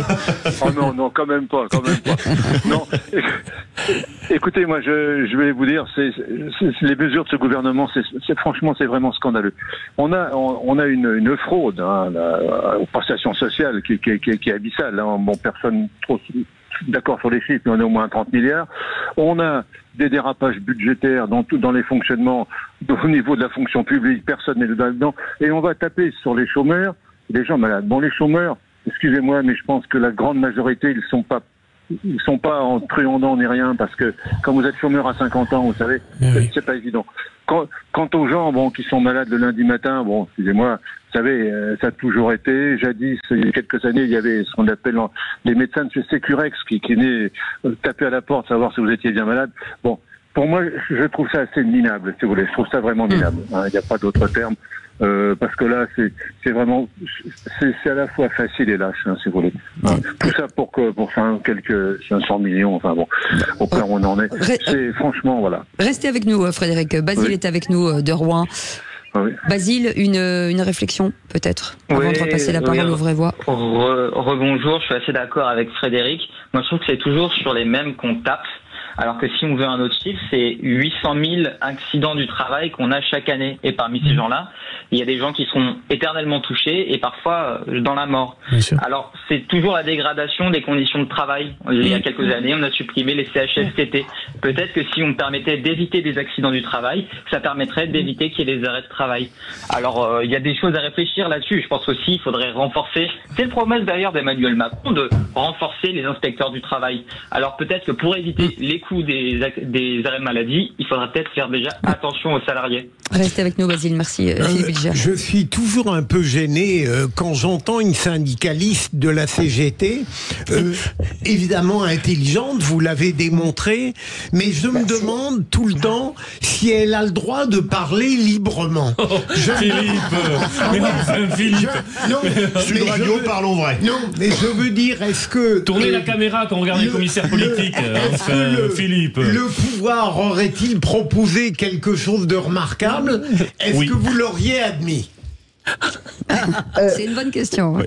Oh non, quand même pas. Non. Écoutez, moi, je vais vous dire, les mesures de ce gouvernement, franchement, c'est vraiment scandaleux. On a une fraude aux prestations sociales qui est abyssale. Hein. Bon, personne trop d'accord sur les chiffres, mais on est au moins 30 milliards. On a des dérapages budgétaires dans les fonctionnements au niveau de la fonction publique, personne n'est là-dedans, et on va taper sur les chômeurs, les gens malades. Bon, les chômeurs, excusez-moi, mais je pense que la grande majorité, ils sont pas en truandant ni rien, parce que quand vous êtes chômeur à 50 ans, vous savez, c'est pas évident. Quant aux gens, qui sont malades le lundi matin, excusez-moi, vous savez, ça a toujours été. Jadis, il y a quelques années, il y avait ce qu'on appelle les médecins de chez Sécurex qui venaient taper à la porte, savoir si vous étiez bien malade. Bon, pour moi, je trouve ça assez minable, si vous voulez. Je trouve ça vraiment minable. Il n'y a pas d'autre terme. Parce que là, c'est vraiment, c'est à la fois facile et lâche, si vous voulez. Tout ça pour 500 millions, enfin bon, au point où on en est. C'est franchement, voilà. Restez avec nous, Frédéric. Basile est avec nous de Rouen. Oui. Basile, une réflexion peut-être avant de repasser la parole aux vraies voix. Rebonjour, je suis assez d'accord avec Frédéric. Moi, je trouve que c'est toujours sur les mêmes qu'on tape. Alors que si on veut un autre chiffre, c'est 800 000 accidents du travail qu'on a chaque année. Et parmi ces gens-là, il y a des gens qui sont éternellement touchés et parfois dans la mort. Alors, c'est toujours la dégradation des conditions de travail. Il y a quelques années, on a supprimé les CHSCT. Peut-être que si on permettait d'éviter des accidents du travail, ça permettrait d'éviter qu'il y ait des arrêts de travail. Alors, il y a des choses à réfléchir là-dessus. Je pense aussi qu'il faudrait renforcer, c'est le promesse d'ailleurs d'Emmanuel Macron, de renforcer les inspecteurs du travail. Alors peut-être que pour éviter les coûts des arrêts de maladie, il faudra peut-être faire déjà attention aux salariés. Restez avec nous, Basile. Merci, Philippe Bilger. Je suis toujours un peu gêné quand j'entends une syndicaliste de la CGT, évidemment intelligente, vous l'avez démontré, mais je me demande tout le temps si elle a le droit de parler librement. Philippe Sud Radio, parlons vrai. Non, mais je veux dire, est-ce que... Tournez la caméra quand on regarde les commissaires politiques, Philippe. Le pouvoir aurait-il proposé quelque chose de remarquable? Est-ce que vous l'auriez admis? C'est une bonne question. Oui.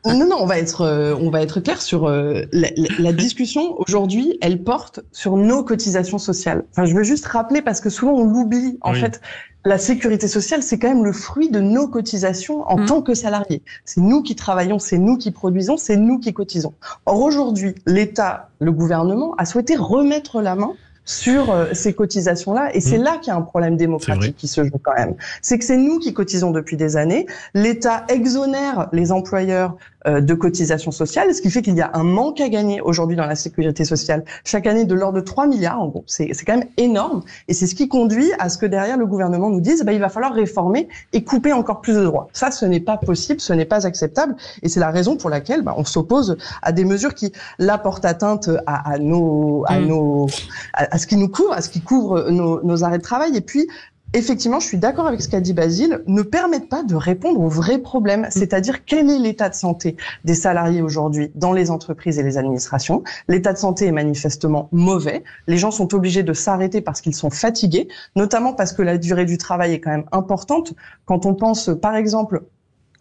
Non, on va être clair sur la discussion aujourd'hui. Elle porte sur nos cotisations sociales. Enfin, je veux juste rappeler parce que souvent on l'oublie. En fait, la sécurité sociale, c'est quand même le fruit de nos cotisations en tant que salariés. C'est nous qui travaillons, c'est nous qui produisons, c'est nous qui cotisons. Or aujourd'hui, l'État, le gouvernement, a souhaité remettre la main sur ces cotisations-là. Et c'est là qu'il y a un problème démocratique qui se joue quand même. C'est que c'est nous qui cotisons depuis des années. L'État exonère les employeurs de cotisations sociales, ce qui fait qu'il y a un manque à gagner aujourd'hui dans la sécurité sociale chaque année de l'ordre de 3 milliards. En gros, c'est quand même énorme. Et c'est ce qui conduit à ce que derrière le gouvernement nous dise il va falloir réformer et couper encore plus de droits. Ça, ce n'est pas possible, ce n'est pas acceptable. Et c'est la raison pour laquelle on s'oppose à des mesures qui, là, portent atteinte à ce qui nous couvre, à ce qui couvre nos arrêts de travail. Et puis, effectivement, je suis d'accord avec ce qu'a dit Basile, ne permettent pas de répondre aux vrais problèmes, c'est-à-dire quel est l'état de santé des salariés aujourd'hui dans les entreprises et les administrations. L'état de santé est manifestement mauvais. Les gens sont obligés de s'arrêter parce qu'ils sont fatigués, notamment parce que la durée du travail est quand même importante. Quand on pense, par exemple,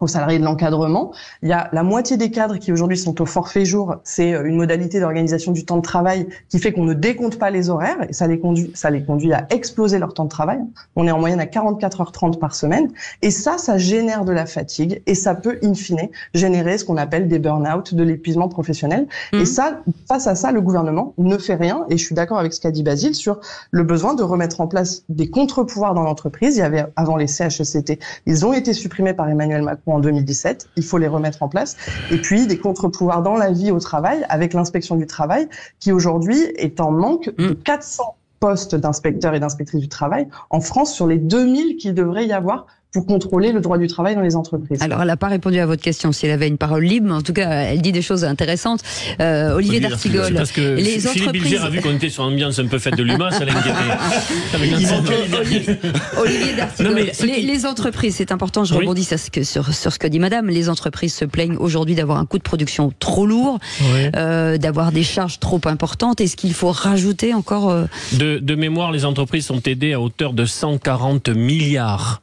aux salariés de l'encadrement, il y a la moitié des cadres qui aujourd'hui sont au forfait jour. C'est une modalité d'organisation du temps de travail qui fait qu'on ne décompte pas les horaires et ça les conduit à exploser leur temps de travail. On est en moyenne à 44h30 par semaine et ça génère de la fatigue et ça peut in fine générer ce qu'on appelle des burn-out, de l'épuisement professionnel. Et ça, face à ça, le gouvernement ne fait rien et je suis d'accord avec ce qu'a dit Basile sur le besoin de remettre en place des contre-pouvoirs dans l'entreprise. Il y avait avant les CHSCT, ils ont été supprimés par Emmanuel Macron en 2017, il faut les remettre en place. Et puis des contre-pouvoirs dans la vie au travail avec l'inspection du travail qui aujourd'hui est en manque de 400 postes d'inspecteurs et d'inspectrices du travail en France sur les 2000 qu'il devrait y avoir pour contrôler le droit du travail dans les entreprises. Alors, elle n'a pas répondu à votre question si elle avait une parole libre, mais en tout cas, elle dit des choses intéressantes. Olivier d'Artigol, parce que les Philippe entreprises... Bilger a vu qu'on était sur une ambiance un peu fête de l'humain, ça l'a inquiété. Olivier d'Artigol, les entreprises, c'est important, je rebondis sur ce que dit madame, les entreprises se plaignent aujourd'hui d'avoir un coût de production trop lourd, d'avoir des charges trop importantes. Est-ce qu'il faut rajouter encore... De mémoire, les entreprises sont aidées à hauteur de 140 milliards.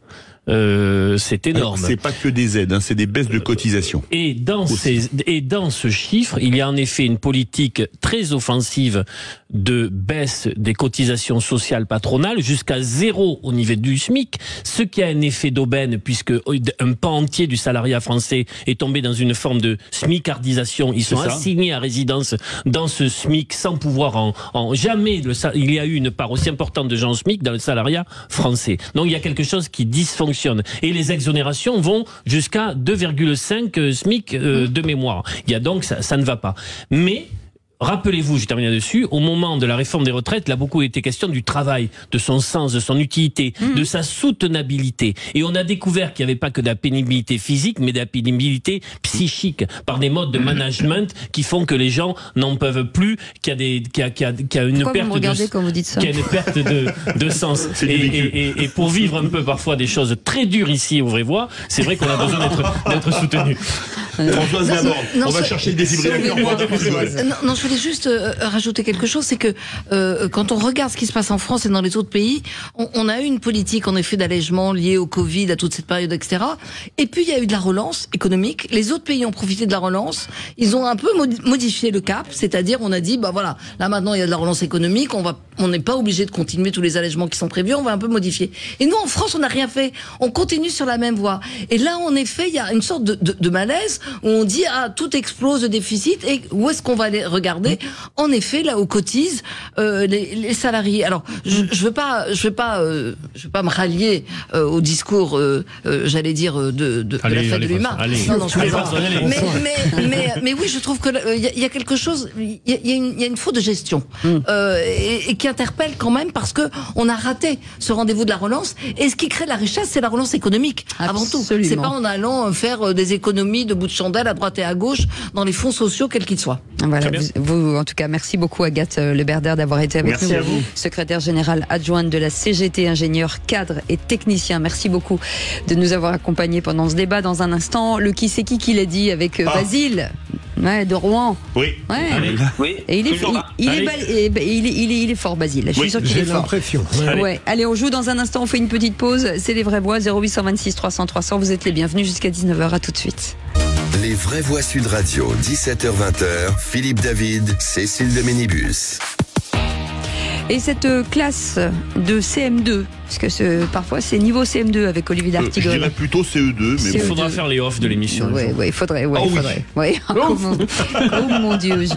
C'est énorme. C'est pas que des aides, c'est des baisses de cotisations. Et dans ce chiffre, il y a en effet une politique très offensive de baisse des cotisations sociales patronales jusqu'à 0 au niveau du SMIC, ce qui a un effet d'aubaine puisque un pan entier du salariat français est tombé dans une forme de smicardisation. Ils sont assignés à résidence dans ce SMIC sans pouvoir jamais il y a eu une part aussi importante de gens au SMIC dans le salariat français. Donc il y a quelque chose qui dysfonctionne. Et les exonérations vont jusqu'à 2,5 SMIC de mémoire. Il y a donc ça ne va pas. Mais rappelez-vous, je termine là-dessus, au moment de la réforme des retraites, il a beaucoup été question du travail, de son sens, de son utilité, de sa soutenabilité. Et on a découvert qu'il n'y avait pas que de la pénibilité physique, mais de la pénibilité psychique, par des modes de management qui font que les gens n'en peuvent plus, qu'il y a une perte de sens. Et pour vivre un peu parfois des choses très dures ici au Vrai-Voix, c'est vrai qu'on a besoin d'être soutenu. Françoise Laborde, on va chercher le défibrillateur. Non, je voulais juste rajouter quelque chose, c'est que quand on regarde ce qui se passe en France et dans les autres pays, on a eu une politique en effet d'allègement liée au Covid, à toute cette période, etc. Et puis il y a eu de la relance économique. Les autres pays ont profité de la relance. Ils ont un peu modifié le cap, c'est-à-dire on a dit bah voilà, là maintenant il y a de la relance économique, on n'est pas obligé de continuer tous les allègements qui sont prévus, on va un peu modifier. Et nous en France on n'a rien fait, on continue sur la même voie. Et là en effet il y a une sorte de malaise où on dit tout explose le déficit et où est-ce qu'on va aller regarder? En effet, là où cotisent les salariés. Alors, je veux pas me rallier au discours, j'allais dire de la fête de l'humain. Non, je plaisante. Mais oui, je trouve que il y a quelque chose, il y a une faute de gestion et qui interpelle quand même parce que on a raté ce rendez-vous de la relance. Et ce qui crée la richesse, c'est la relance économique avant tout. C'est pas en allant faire des économies de bout de chandelle à droite et à gauche dans les fonds sociaux quels qu'ils soient. Voilà, vous, en tout cas, merci beaucoup Agathe Leberder d'avoir été avec nous. Merci à vous. Secrétaire générale adjointe de la CGT, ingénieur, cadre et technicien. Merci beaucoup de nous avoir accompagnés pendant ce débat. Dans un instant, le qui c'est qui l'a dit avec Basile. Ouais, de Rouen. Oui. Ouais. Oui. Et il est fort, Basile. Je suis sûr qu'il est fort. L'impression. Ouais. Allez, on joue dans un instant. On fait une petite pause. C'est les Vrais Voix. 0826 300 300. Vous êtes les bienvenus jusqu'à 19h. À tout de suite. Les Vraies Voix Sud Radio, 17h-20h, Philippe David, Cécile de Ménibus. Et cette classe de CM2, parce que parfois c'est niveau CM2 avec Olivier d'Artigol. Je dirais plutôt CE2, mais il faudra faire les offs de l'émission. Oui, il faudrait. Ouais. Oh mon Dieu.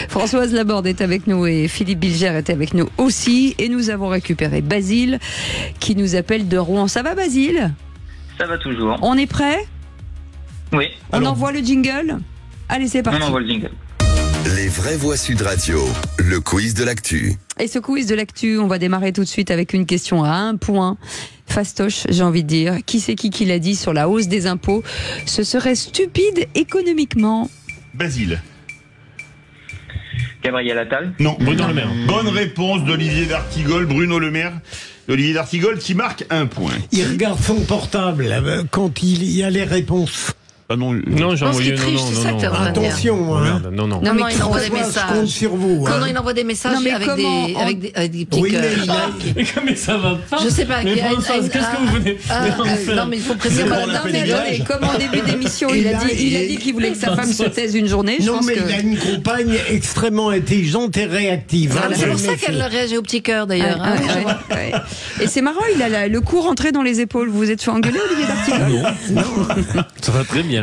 Françoise Laborde est avec nous et Philippe Bilger est avec nous aussi. Et nous avons récupéré Basile qui nous appelle de Rouen. Ça va Basile? Ça va toujours. On est prêt? Oui. On envoie le jingle? Allez, c'est parti. On envoie le jingle. Les Vraies Voix Sud Radio, le quiz de l'actu. Et ce quiz de l'actu, on va démarrer tout de suite avec une question à 1 point. Fastoche, j'ai envie de dire. Qui c'est qui l'a dit sur la hausse des impôts? Ce serait stupide économiquement. Basile. Gabriel Attal. Non, Bruno Le Maire. Bonne réponse d'Olivier d'Artigol, Bruno Le Maire. Olivier d'Artigol qui marque 1 point. Il regarde son portable quand il y a les réponses. Ah non, j'ai envoyé attention, hein. Non, il envoie des messages. Je compte sur vous. Non, il envoie des messages avec des petits cœurs. Mais ça va pas. Je sais pas. Mais Françoise, qu'est-ce que vous venez faire? Non, mais il faut préciser. Comme en début d'émission, il a dit qu'il voulait que sa femme se taise une journée. Non, mais il a une compagne extrêmement intelligente et réactive. C'est pour ça qu'elle réagit au petit cœur, d'ailleurs. Et c'est marrant, il a le coup rentré dans les épaules. Vous êtes fait engueuler, Olivier d'Artigol? Non. Ça va très bien.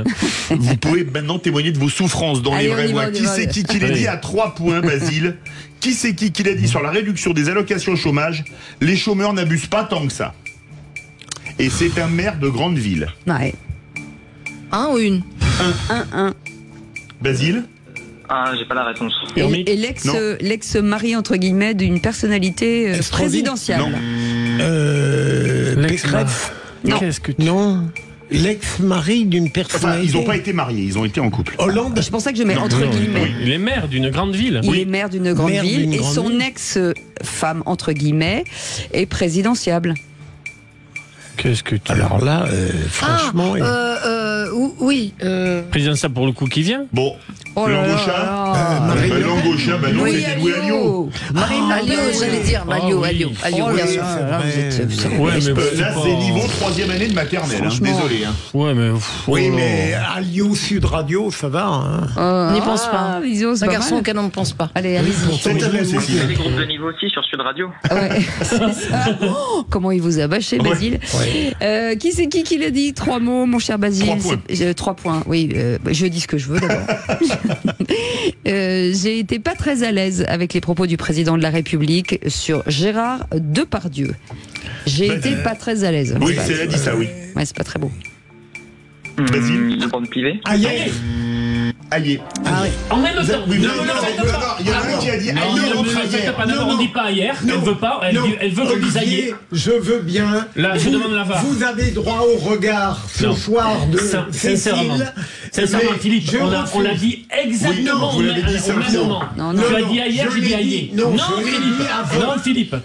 Vous pouvez maintenant témoigner de vos souffrances dans les Vraies Voix. Qui c'est qui l'a dit à 3 points, Basile? Qui c'est qui l'a dit sur la réduction des allocations chômage? Les chômeurs n'abusent pas tant que ça. Et c'est un maire de grande ville. Ouais. Un ou une? Un. Basile? J'ai pas la réponse. Et l'ex-mari, entre guillemets, d'une personnalité présidentielle. Non. Pécresse. Non. Non. L'ex-mari d'une personnalité. Ils n'ont pas été mariés, ils ont été en couple. Hollande. C'est pour ça que je mets entre guillemets. Oui, il est maire d'une grande ville. Il est maire d'une grande Maire ville d'une et grande son ville. ex-femme, entre guillemets, est présidentiable. Qu'est-ce que tu... Alors là, franchement... Oui. Présidentiable pour le coup qui vient. Bon, Oh là là. Langochat, bah non, Oui, c'était Louis Alliot. Alliot, j'allais dire. Alliot, bien sûr. Ouais, mais Là, c'est niveau 3e année de maternelle, hein. Désolé. Hein. Ouais, mais... Oui, mais Alliot Sud Radio, ça va. Hein. N'y pense pas. C'est Un pas garçon mal. auquel on ne pense pas. Allez, allez-y. C'est à vous, Cécile. Des groupes de niveau aussi sur Sud Radio. Ouais, c'est ça. Oh, comment il vous a bâché, Basile. Qui c'est qui l'a dit? 3 mots, mon cher Basile. 3 points. 3 points, oui. Je dis ce que je veux d'abord. J'ai été pas très à l'aise avec les propos du président de la République sur Gérard Depardieu. J'ai été pas très à l'aise. Oui, c'est elle a dit ça, oui. Ouais, c'est pas très beau. Basile. De bande privée. Aïe. Ah oui. En même temps, Oui, il y en a un qui a dit non, aïe ne faites pas d'abord, on dit pas hier, elle veut pas, elle veut que dise aïe. Je veux bien. Là, je demande la VAR. Vous avez droit au regard ce Non. soir de Sincèrement. Cécile. Philippe, on l'a dit exactement vous l'avez dit au même moment. Non, Tu as dit hier, j'ai dit aïe. Non, Philippe.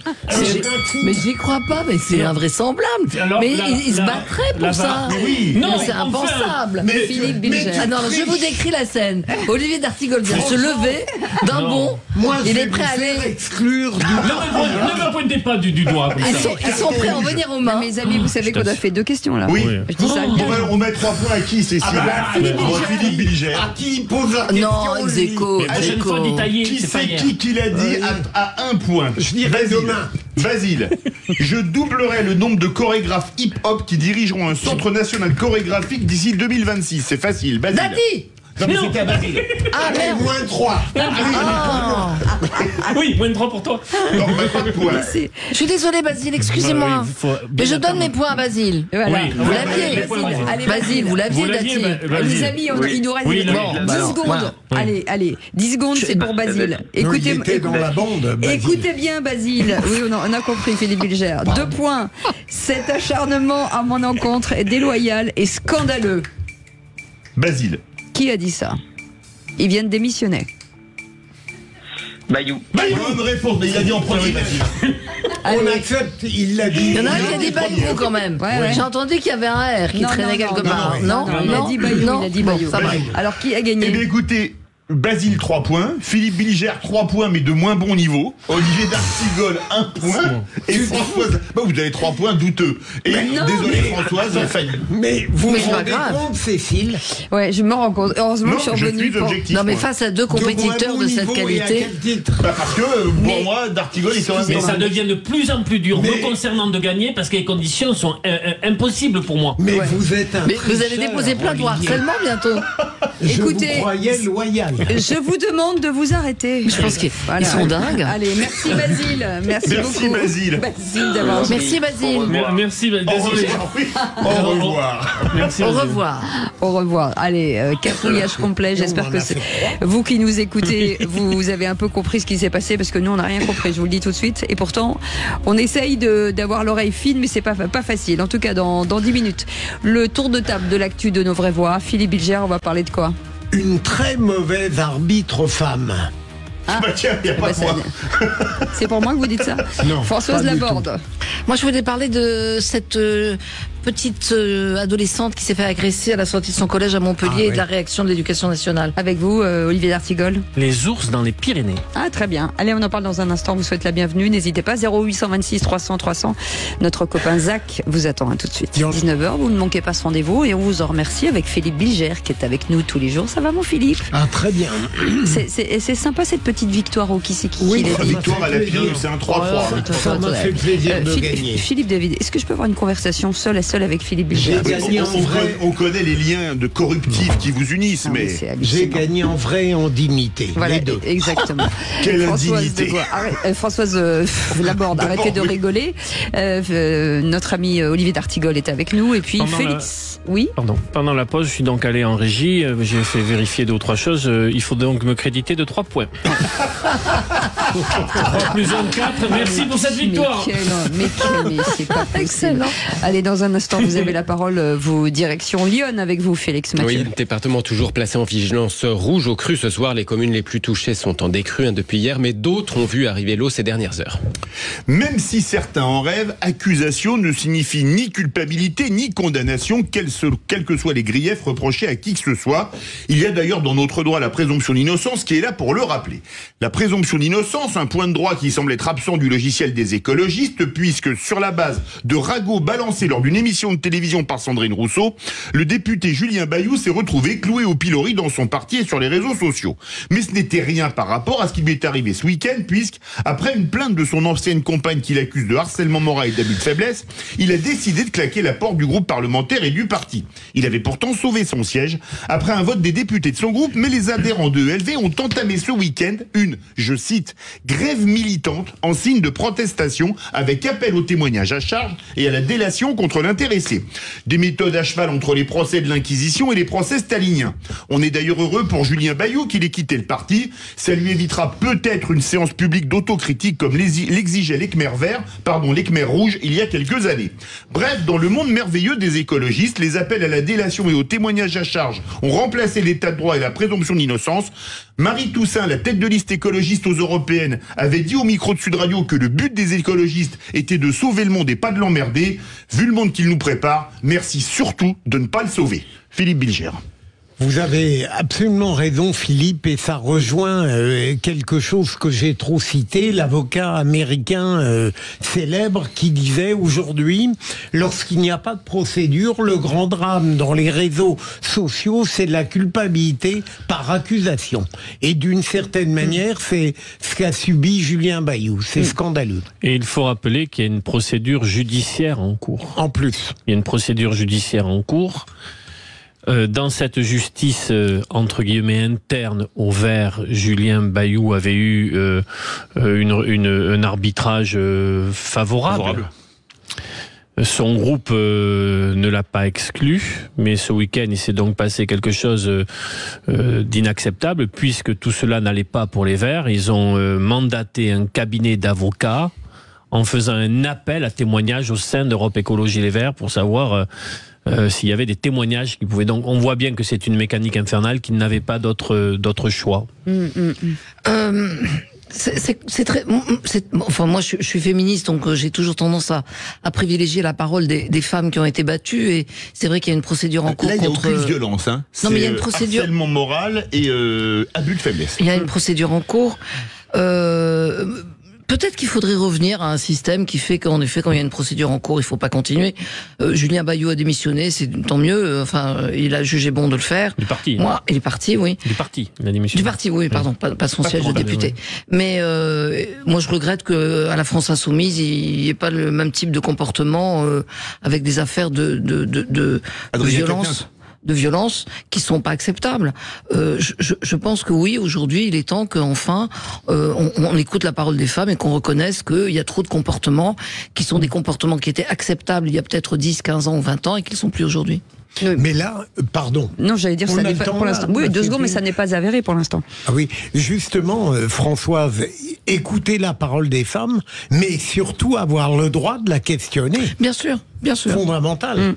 Mais j'y crois pas, mais c'est invraisemblable. Alors, Mais il se battrait pour ça. Non, c'est impensable. Philippe Bilger. Ah non, je vous décris la scène. Olivier d'Artigol vient se lever d'un bond. Moi, Il je est vais prêt à vous faire aller. exclure du... Ne me pointez pas du doigt comme ça. Ils sont prêts à en venir aux mains. Mes amis, vous savez qu'on a fait 2 questions là. Oui. Je dis ça. On met 3 points à qui, Cécile? Philippe Bilger. À qui il pose la question? Non, Execo. La prochaine fois, dites aïe, Qui c'est pas c'est hier. qui l'a dit à 1 point? Je dirais demain. Basile, je doublerai le nombre de chorégraphes hip-hop qui dirigeront un centre national chorégraphique d'ici 2026. C'est facile, Basile. Dati. Non, mais c'était à Basile. Ah merde. Moins 3. Oui, moins de 3 pour toi. Non, mais pas de points. Je suis désolée, Basile, excusez-moi. Mais je donne mes points à Basile. Voilà. Oui, Vous l'aviez. Allez, Basile, vous l'aviez, Dati. Les amis, il nous reste 10 secondes. Allez, 10 secondes, c'est pour Basile. Il était dans la bande. Basile. Écoutez bien, Basile. Oui, on a compris, Philippe Bilger. 2 points. Cet acharnement à mon encontre est déloyal et scandaleux. Basile. Qui a dit ça? Il vient de démissionner. Bayou. Bonne réponse, mais il a dit en premier, Basile. On accepte, il l'a dit. Il y en a un qui a dit Bayou quand même. Ouais. J'ai entendu qu'il y avait un R qui traînait quelque part. Non, il a dit Bayou. Non. Il a dit Bon, Bayou. ça va. Alors, qui a Eh gagné? bien, écoutez, Basile 3 points, Philippe Bilger 3 points, mais de moins bon niveau, Olivier d'Artigol 1 point, et Françoise, vous avez 3 points douteux. Et désolé Françoise, failli. Mais vous Mais vous c'est pas rendez grave. compte, Cécile? Ouais, je me rends compte. Heureusement que je suis revenue. suis objectif. Non, mais moi. face à 2 compétiteurs bon de cette niveau et à qualité. quel titre? Parce que, pour moi, d'Artigol, il serait Mais ça devient de plus en plus dur Mais- me concernant de gagner parce que les conditions sont impossibles pour moi. Mais vous êtes un Mais vous allez tricheur, déposer plainte pour Olivier. harcèlement bientôt. Je Écoutez, vous croyais loyal. Je vous demande de vous arrêter. Je pense qu'ils sont dingues. Allez, merci Basile. Merci Merci, beaucoup. Basile. Basile d'avoir joué. Merci Basile. Merci, Au revoir. Au revoir. Merci, Au Basile. revoir. Au revoir. Allez, cafouillage complet. J'espère que c'est vous qui nous écoutez, vous avez un peu compris ce qui s'est passé parce que nous on n'a rien compris. Je vous le dis tout de suite. Et pourtant, on essaye d'avoir l'oreille fine, mais c'est pas facile. En tout cas, dans 10 minutes, le tour de table de l'actu de nos vraies voix. Philippe Bilger, on va parler de quoi? Une très mauvaise arbitre femme. Ah. Bah tiens, il n'y a pas de moi. C'est pour moi que vous dites ça? Non, Françoise pas du Laborde. Moi, je voulais parler de cette petite adolescente qui s'est fait agresser à la sortie de son collège à Montpellier et de la réaction de l'éducation nationale. Avec vous, Olivier d'Artigol. Les ours dans les Pyrénées. Ah, très bien. Allez, on en parle dans un instant. On vous souhaite la bienvenue. N'hésitez pas. 0826 300 300. Notre copain Zach vous attend tout de suite. 19h, vous ne manquez pas ce rendez-vous et on vous en remercie avec Philippe Bilger qui est avec nous tous les jours. Ça va, mon Philippe? Ah, très bien. C'est sympa cette petite victoire au qui c'est qui Oui, l'a dit. Victoire à la Pyrénées, c'est un 3-3. Ça m'a fait plaisir de gagner. Philippe David, est-ce que je peux avoir une conversation seule à seule avec Philippe Bilger? J'ai gagné en vrai. On connaît les liens de corruptifs qui vous unissent, mais C'est J'ai hallucinant. gagné en vrai et en dignité. Voilà, Les deux. exactement. Quelle Françoise indignité. Françoise Laborde, arrêtez de rigoler. Notre ami Olivier d'Artigol est avec nous. Et puis Pendant Félix. Oui. Pardon. Pendant la pause, je suis donc allé en régie. J'ai fait vérifier 2 ou 3 choses. Il faut donc me créditer de 3 points. 3 plus 1, 4. Merci pour cette victoire. Mais Mais c'est pas possible. Excellent. Allez, dans un instant, vous avez la parole, vous, direction Lyon avec vous, Félix Mathieu. Oui, le département toujours placé en vigilance rouge au cru ce soir. Les communes les plus touchées sont en décrue depuis hier, mais d'autres ont vu arriver l'eau ces dernières heures. Même si certains en rêvent, accusation ne signifie ni culpabilité ni condamnation, quels que soient les griefs reprochés à qui que ce soit. Il y a d'ailleurs dans notre droit la présomption d'innocence qui est là pour le rappeler. La présomption d'innocence, un point de droit qui semble être absent du logiciel des écologistes, puisque sur la base de ragots balancés lors d'une émission de télévision par Sandrine Rousseau, le député Julien Bayou s'est retrouvé cloué au pilori dans son parti et sur les réseaux sociaux. Mais ce n'était rien par rapport à ce qui lui est arrivé ce week-end, puisque, après une plainte de son ancienne compagne qui l'accuse de harcèlement moral et d'abus de faiblesse, il a décidé de claquer la porte du groupe parlementaire et du parti. Il avait pourtant sauvé son siège après un vote des députés de son groupe, mais les adhérents de ELV ont entamé ce week-end une, je cite, grève militante en signe de protestation avec appel au témoignage à charge et à la délation contre l'intéressé. Des méthodes à cheval entre les procès de l'Inquisition et les procès staliniens. On est d'ailleurs heureux pour Julien Bayou qu'il ait quitté le parti. Ça lui évitera peut-être une séance publique d'autocritique comme l'exigeait l'Khmer rouge il y a quelques années. Bref, dans le monde merveilleux des écologistes, les appels à la délation et au témoignage à charge ont remplacé l'état de droit et la présomption d'innocence. Marie Toussaint, la tête de liste écologiste aux européennes, avait dit au micro de Sud Radio que le but des écologistes était de sauver le monde et pas de l'emmerder. Vu le monde qu'il nous prépare, merci surtout de ne pas le sauver. Philippe Bilger. Vous avez absolument raison, Philippe, et ça rejoint quelque chose que j'ai trop cité, l'avocat américain célèbre qui disait aujourd'hui, lorsqu'il n'y a pas de procédure, le grand drame dans les réseaux sociaux, c'est la culpabilité par accusation. Et d'une certaine manière, c'est ce qu'a subi Julien Bayou. C'est scandaleux. Et il faut rappeler qu'il y a une procédure judiciaire en cours. En plus. Il y a une procédure judiciaire en cours. Dans cette justice, entre guillemets, interne au Vert, Julien Bayou avait eu un arbitrage favorable. Son groupe ne l'a pas exclu, mais ce week-end, il s'est donc passé quelque chose d'inacceptable, puisque tout cela n'allait pas pour les Verts. Ils ont mandaté un cabinet d'avocats en faisant un appel à témoignages au sein d'Europe Écologie Les Verts pour savoir... s'il y avait des témoignages qui pouvaient... Donc on voit bien que c'est une mécanique infernale qui n'avait pas d'autre choix. C'est très... Enfin, moi, je suis féministe, donc j'ai toujours tendance à privilégier la parole des femmes qui ont été battues, et c'est vrai qu'il y a une procédure en cours contre... Là, il n'y a aucune violence, hein. Non, mais il y a une procédure... harcèlement moral et abus de faiblesse. Il y a une procédure en cours. Peut-être qu'il faudrait revenir à un système qui fait qu'en effet, quand il y a une procédure en cours, il faut pas continuer. Julien Bayou a démissionné, c'est tant mieux. Enfin, il a jugé bon de le faire. Du parti. Moi, il est parti, oui. Du parti, il a démissionné. Du parti, oui, pardon, pas son siège de député. Mais moi, je regrette que à la France Insoumise, il n'y ait pas le même type de comportement avec des affaires de violence. De violences qui sont pas acceptables. Je pense que oui, aujourd'hui, il est temps qu'enfin on écoute la parole des femmes et qu'on reconnaisse qu'il y a trop de comportements qui sont des comportements qui étaient acceptables il y a peut-être 10, 15 ans ou 20 ans et qui ne sont plus aujourd'hui. Mais là, pardon. Non, j'allais dire, ça n'est pas pour l'instant. Oui, 2 secondes, mais ça n'est pas avéré pour l'instant. Ah oui, justement, Françoise, écouter la parole des femmes, mais surtout avoir le droit de la questionner. Bien sûr, bien sûr. Fondamental.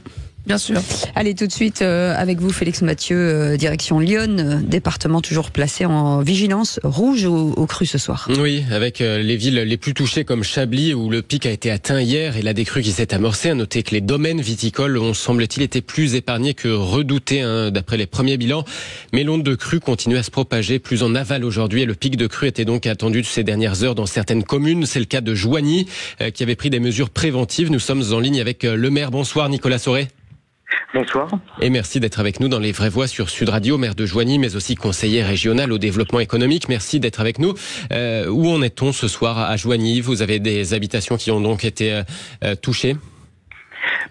Bien sûr. Allez, tout de suite avec vous, Félix Mathieu, direction Lyon, département toujours placé en vigilance rouge au cru ce soir. Oui, avec les villes les plus touchées comme Chablis, où le pic a été atteint hier et la décrue qui s'est amorcée. À noter que les domaines viticoles ont, semble-t-il, été plus épargnés que redoutés, d'après les premiers bilans. Mais l'onde de crue continue à se propager plus en aval aujourd'hui, et le pic de crue était donc attendu ces dernières heures dans certaines communes. C'est le cas de Joigny, qui avait pris des mesures préventives. Nous sommes en ligne avec le maire. Bonsoir, Nicolas Sauret. Bonsoir. Et merci d'être avec nous dans Les Vraies Voix sur Sud Radio, maire de Joigny, mais aussi conseiller régional au développement économique. Merci d'être avec nous. Où en est-on ce soir à Joigny? Vous avez des habitations qui ont donc été touchées?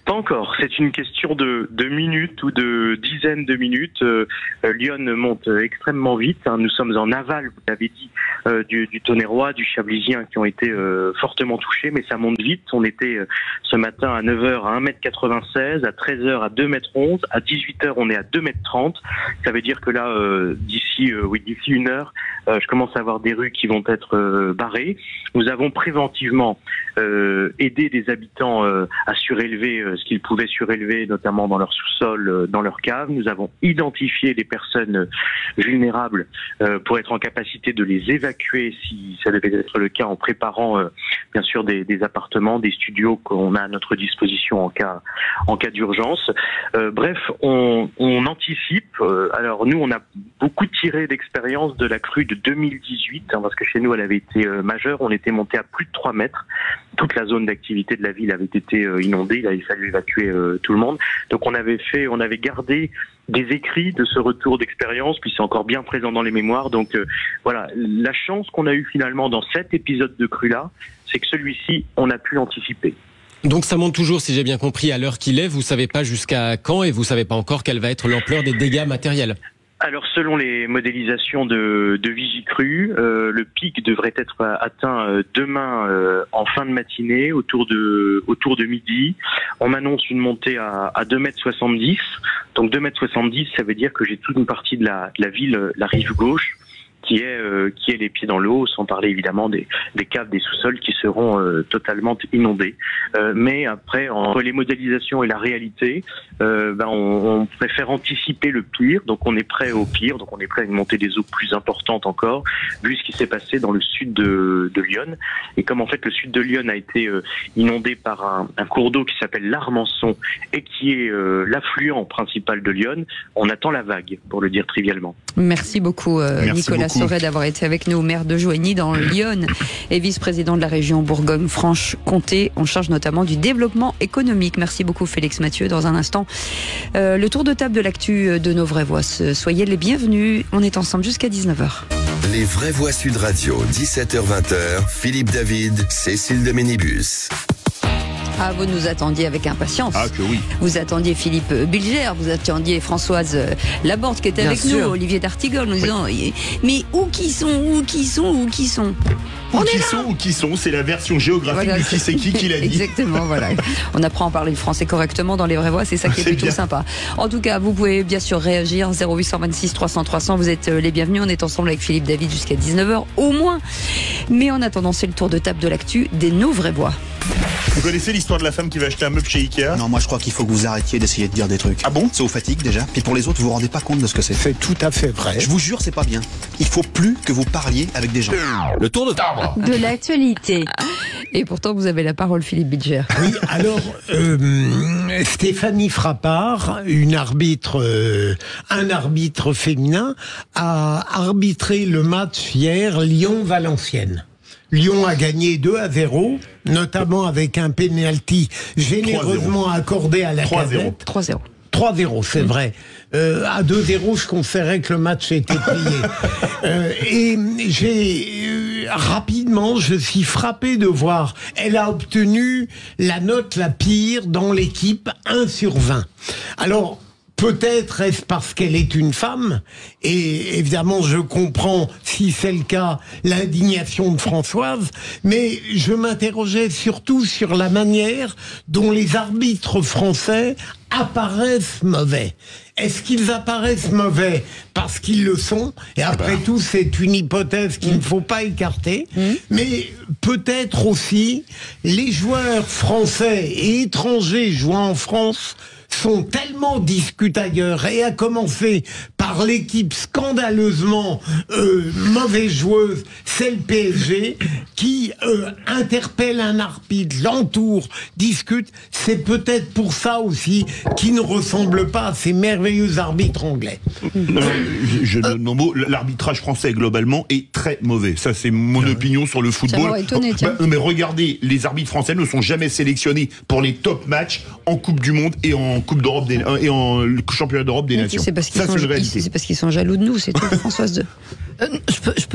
Pas encore. C'est une question de minutes ou de dizaines de minutes. Lyon monte extrêmement vite. Nous sommes en aval, vous l'avez dit, du Tonnerrois, du Chablisien qui ont été fortement touchés, mais ça monte vite. On était ce matin à 9h à 1m96, à 13h à 2m11, à 18h on est à 2m30. Ça veut dire que là, d'ici d'ici une heure, je commence à avoir des rues qui vont être barrées. Nous avons préventivement aidé des habitants à surélever ce qu'ils pouvaient surélever, notamment dans leur sous-sol, dans leur cave. Nous avons identifié les personnes vulnérables pour être en capacité de les évacuer si ça devait être le cas, en préparant bien sûr des appartements, des studios qu'on a à notre disposition en cas d'urgence. Bref, on anticipe. Alors nous, on a beaucoup tiré d'expérience de la crue de 2018, parce que chez nous, elle avait été majeure. On était monté à plus de 3 mètres. Toute la zone d'activité de la ville avait été inondée. Il avait fallu évacuer tout le monde. Donc on avait gardé des écrits de ce retour d'expérience, puis c'est encore bien présent dans les mémoires. Donc voilà, la chance qu'on a eue finalement dans cet épisode de crue-là, c'est que celui-ci, on a pu l'anticiper. Donc ça monte toujours, si j'ai bien compris, à l'heure qu'il est. Vous savez pas jusqu'à quand et vous savez pas encore quelle va être l'ampleur des dégâts matériels. Alors selon les modélisations de Vigicru, le pic devrait être atteint demain en fin de matinée, autour de midi. On m'annonce une montée à 2,70 m. Donc 2,70 m, ça veut dire que j'ai toute une partie de la ville, la rive gauche, qui est les pieds dans l'eau, sans parler évidemment des caves, des sous-sols qui seront totalement inondés. Mais après, entre les modélisations et la réalité, on préfère anticiper le pire, donc on est prêt au pire, donc on est prêt à une montée des eaux plus importante encore, vu ce qui s'est passé dans le sud de Lyon. Et comme en fait le sud de Lyon a été inondé par un cours d'eau qui s'appelle l'Armançon et qui est l'affluent principal de Lyon, on attend la vague, pour le dire trivialement. Merci beaucoup Nicolas Sauret d'avoir été avec nous, maire de Joigny dans Lyon et vice-président de la région Bourgogne-Franche-Comté, en charge notamment du développement économique. Merci beaucoup Félix Mathieu. Dans un instant, le tour de table de l'actu de nos vraies voix. Soyez les bienvenus, on est ensemble jusqu'à 19h. Les vraies voix Sud Radio, 17h-20h, Philippe David, Cécile de Ménibus. Ah, vous nous attendiez avec impatience. Ah, que oui. Vous attendiez Philippe Bilger, vous attendiez Françoise Laborde qui était Bien avec sûr. nous, Olivier d'Artigol, nous disant mais où qui sont Qui sont, c'est la version géographique Voilà, du qui c'est qui l'a dit. Exactement, voilà. On apprend à parler le français correctement dans les vraies voix, c'est ça qui est C'est plutôt bien. sympa. En tout cas, vous pouvez bien sûr réagir, 0826 300 300, vous êtes les bienvenus, on est ensemble avec Philippe David jusqu'à 19h au moins. Mais en attendant, c'est le tour de table de l'actu des nos vraies voix. Vous connaissez l'histoire de la femme qui va acheter un meuble chez Ikea? Non, moi je crois qu'il faut que vous arrêtiez d'essayer de dire des trucs. Ah bon? Ça vous fatigue déjà. Puis pour les autres, vous vous rendez pas compte de ce que c'est. C'est tout à fait vrai. Je vous jure, c'est pas bien. Il faut plus que vous parliez avec des gens. Le tour de table. De l'actualité. Et pourtant, vous avez la parole, Philippe Bilger. Oui, alors Stéphanie Frappard, un arbitre féminin, a arbitré le match hier Lyon-Valenciennes. Lyon a gagné 2-0, notamment avec un penalty généreusement accordé à la Cadette. 3-0. 3-0, c'est vrai. À 2-0, je conférais que le match était plié. Et rapidement, je suis frappé de voir, elle a obtenu la note la pire dans l'équipe, 1/20. Alors, peut-être est-ce parce qu'elle est une femme, et évidemment je comprends, si c'est le cas, l'indignation de Françoise, mais je m'interrogeais surtout sur la manière dont les arbitres français apparaissent mauvais. Est-ce qu'ils apparaissent mauvais parce qu'ils le sont? Et après tout, c'est une hypothèse qu'il ne faut pas écarter. Mais peut-être aussi, les joueurs français et étrangers jouant en France sont tellement discutés ailleurs, et à commencer par l'équipe scandaleusement mauvaise joueuse, c'est le PSG, qui interpelle un arbitre, l'entoure, discute. C'est peut-être pour ça aussi qu'il ne ressemble pas à ces merveilleux arbitres anglais. L'arbitrage français globalement est très mauvais. Ça, c'est mon opinion sur le football. Ça m'aurait étonné, tiens. Mais regardez, les arbitres français ne sont jamais sélectionnés pour les top matchs en Coupe du Monde et en Coupe d'Europe et en Championnat d'Europe des Nations. C'est parce qu'ils sont jaloux de nous, c'est tout, Françoise 2. Je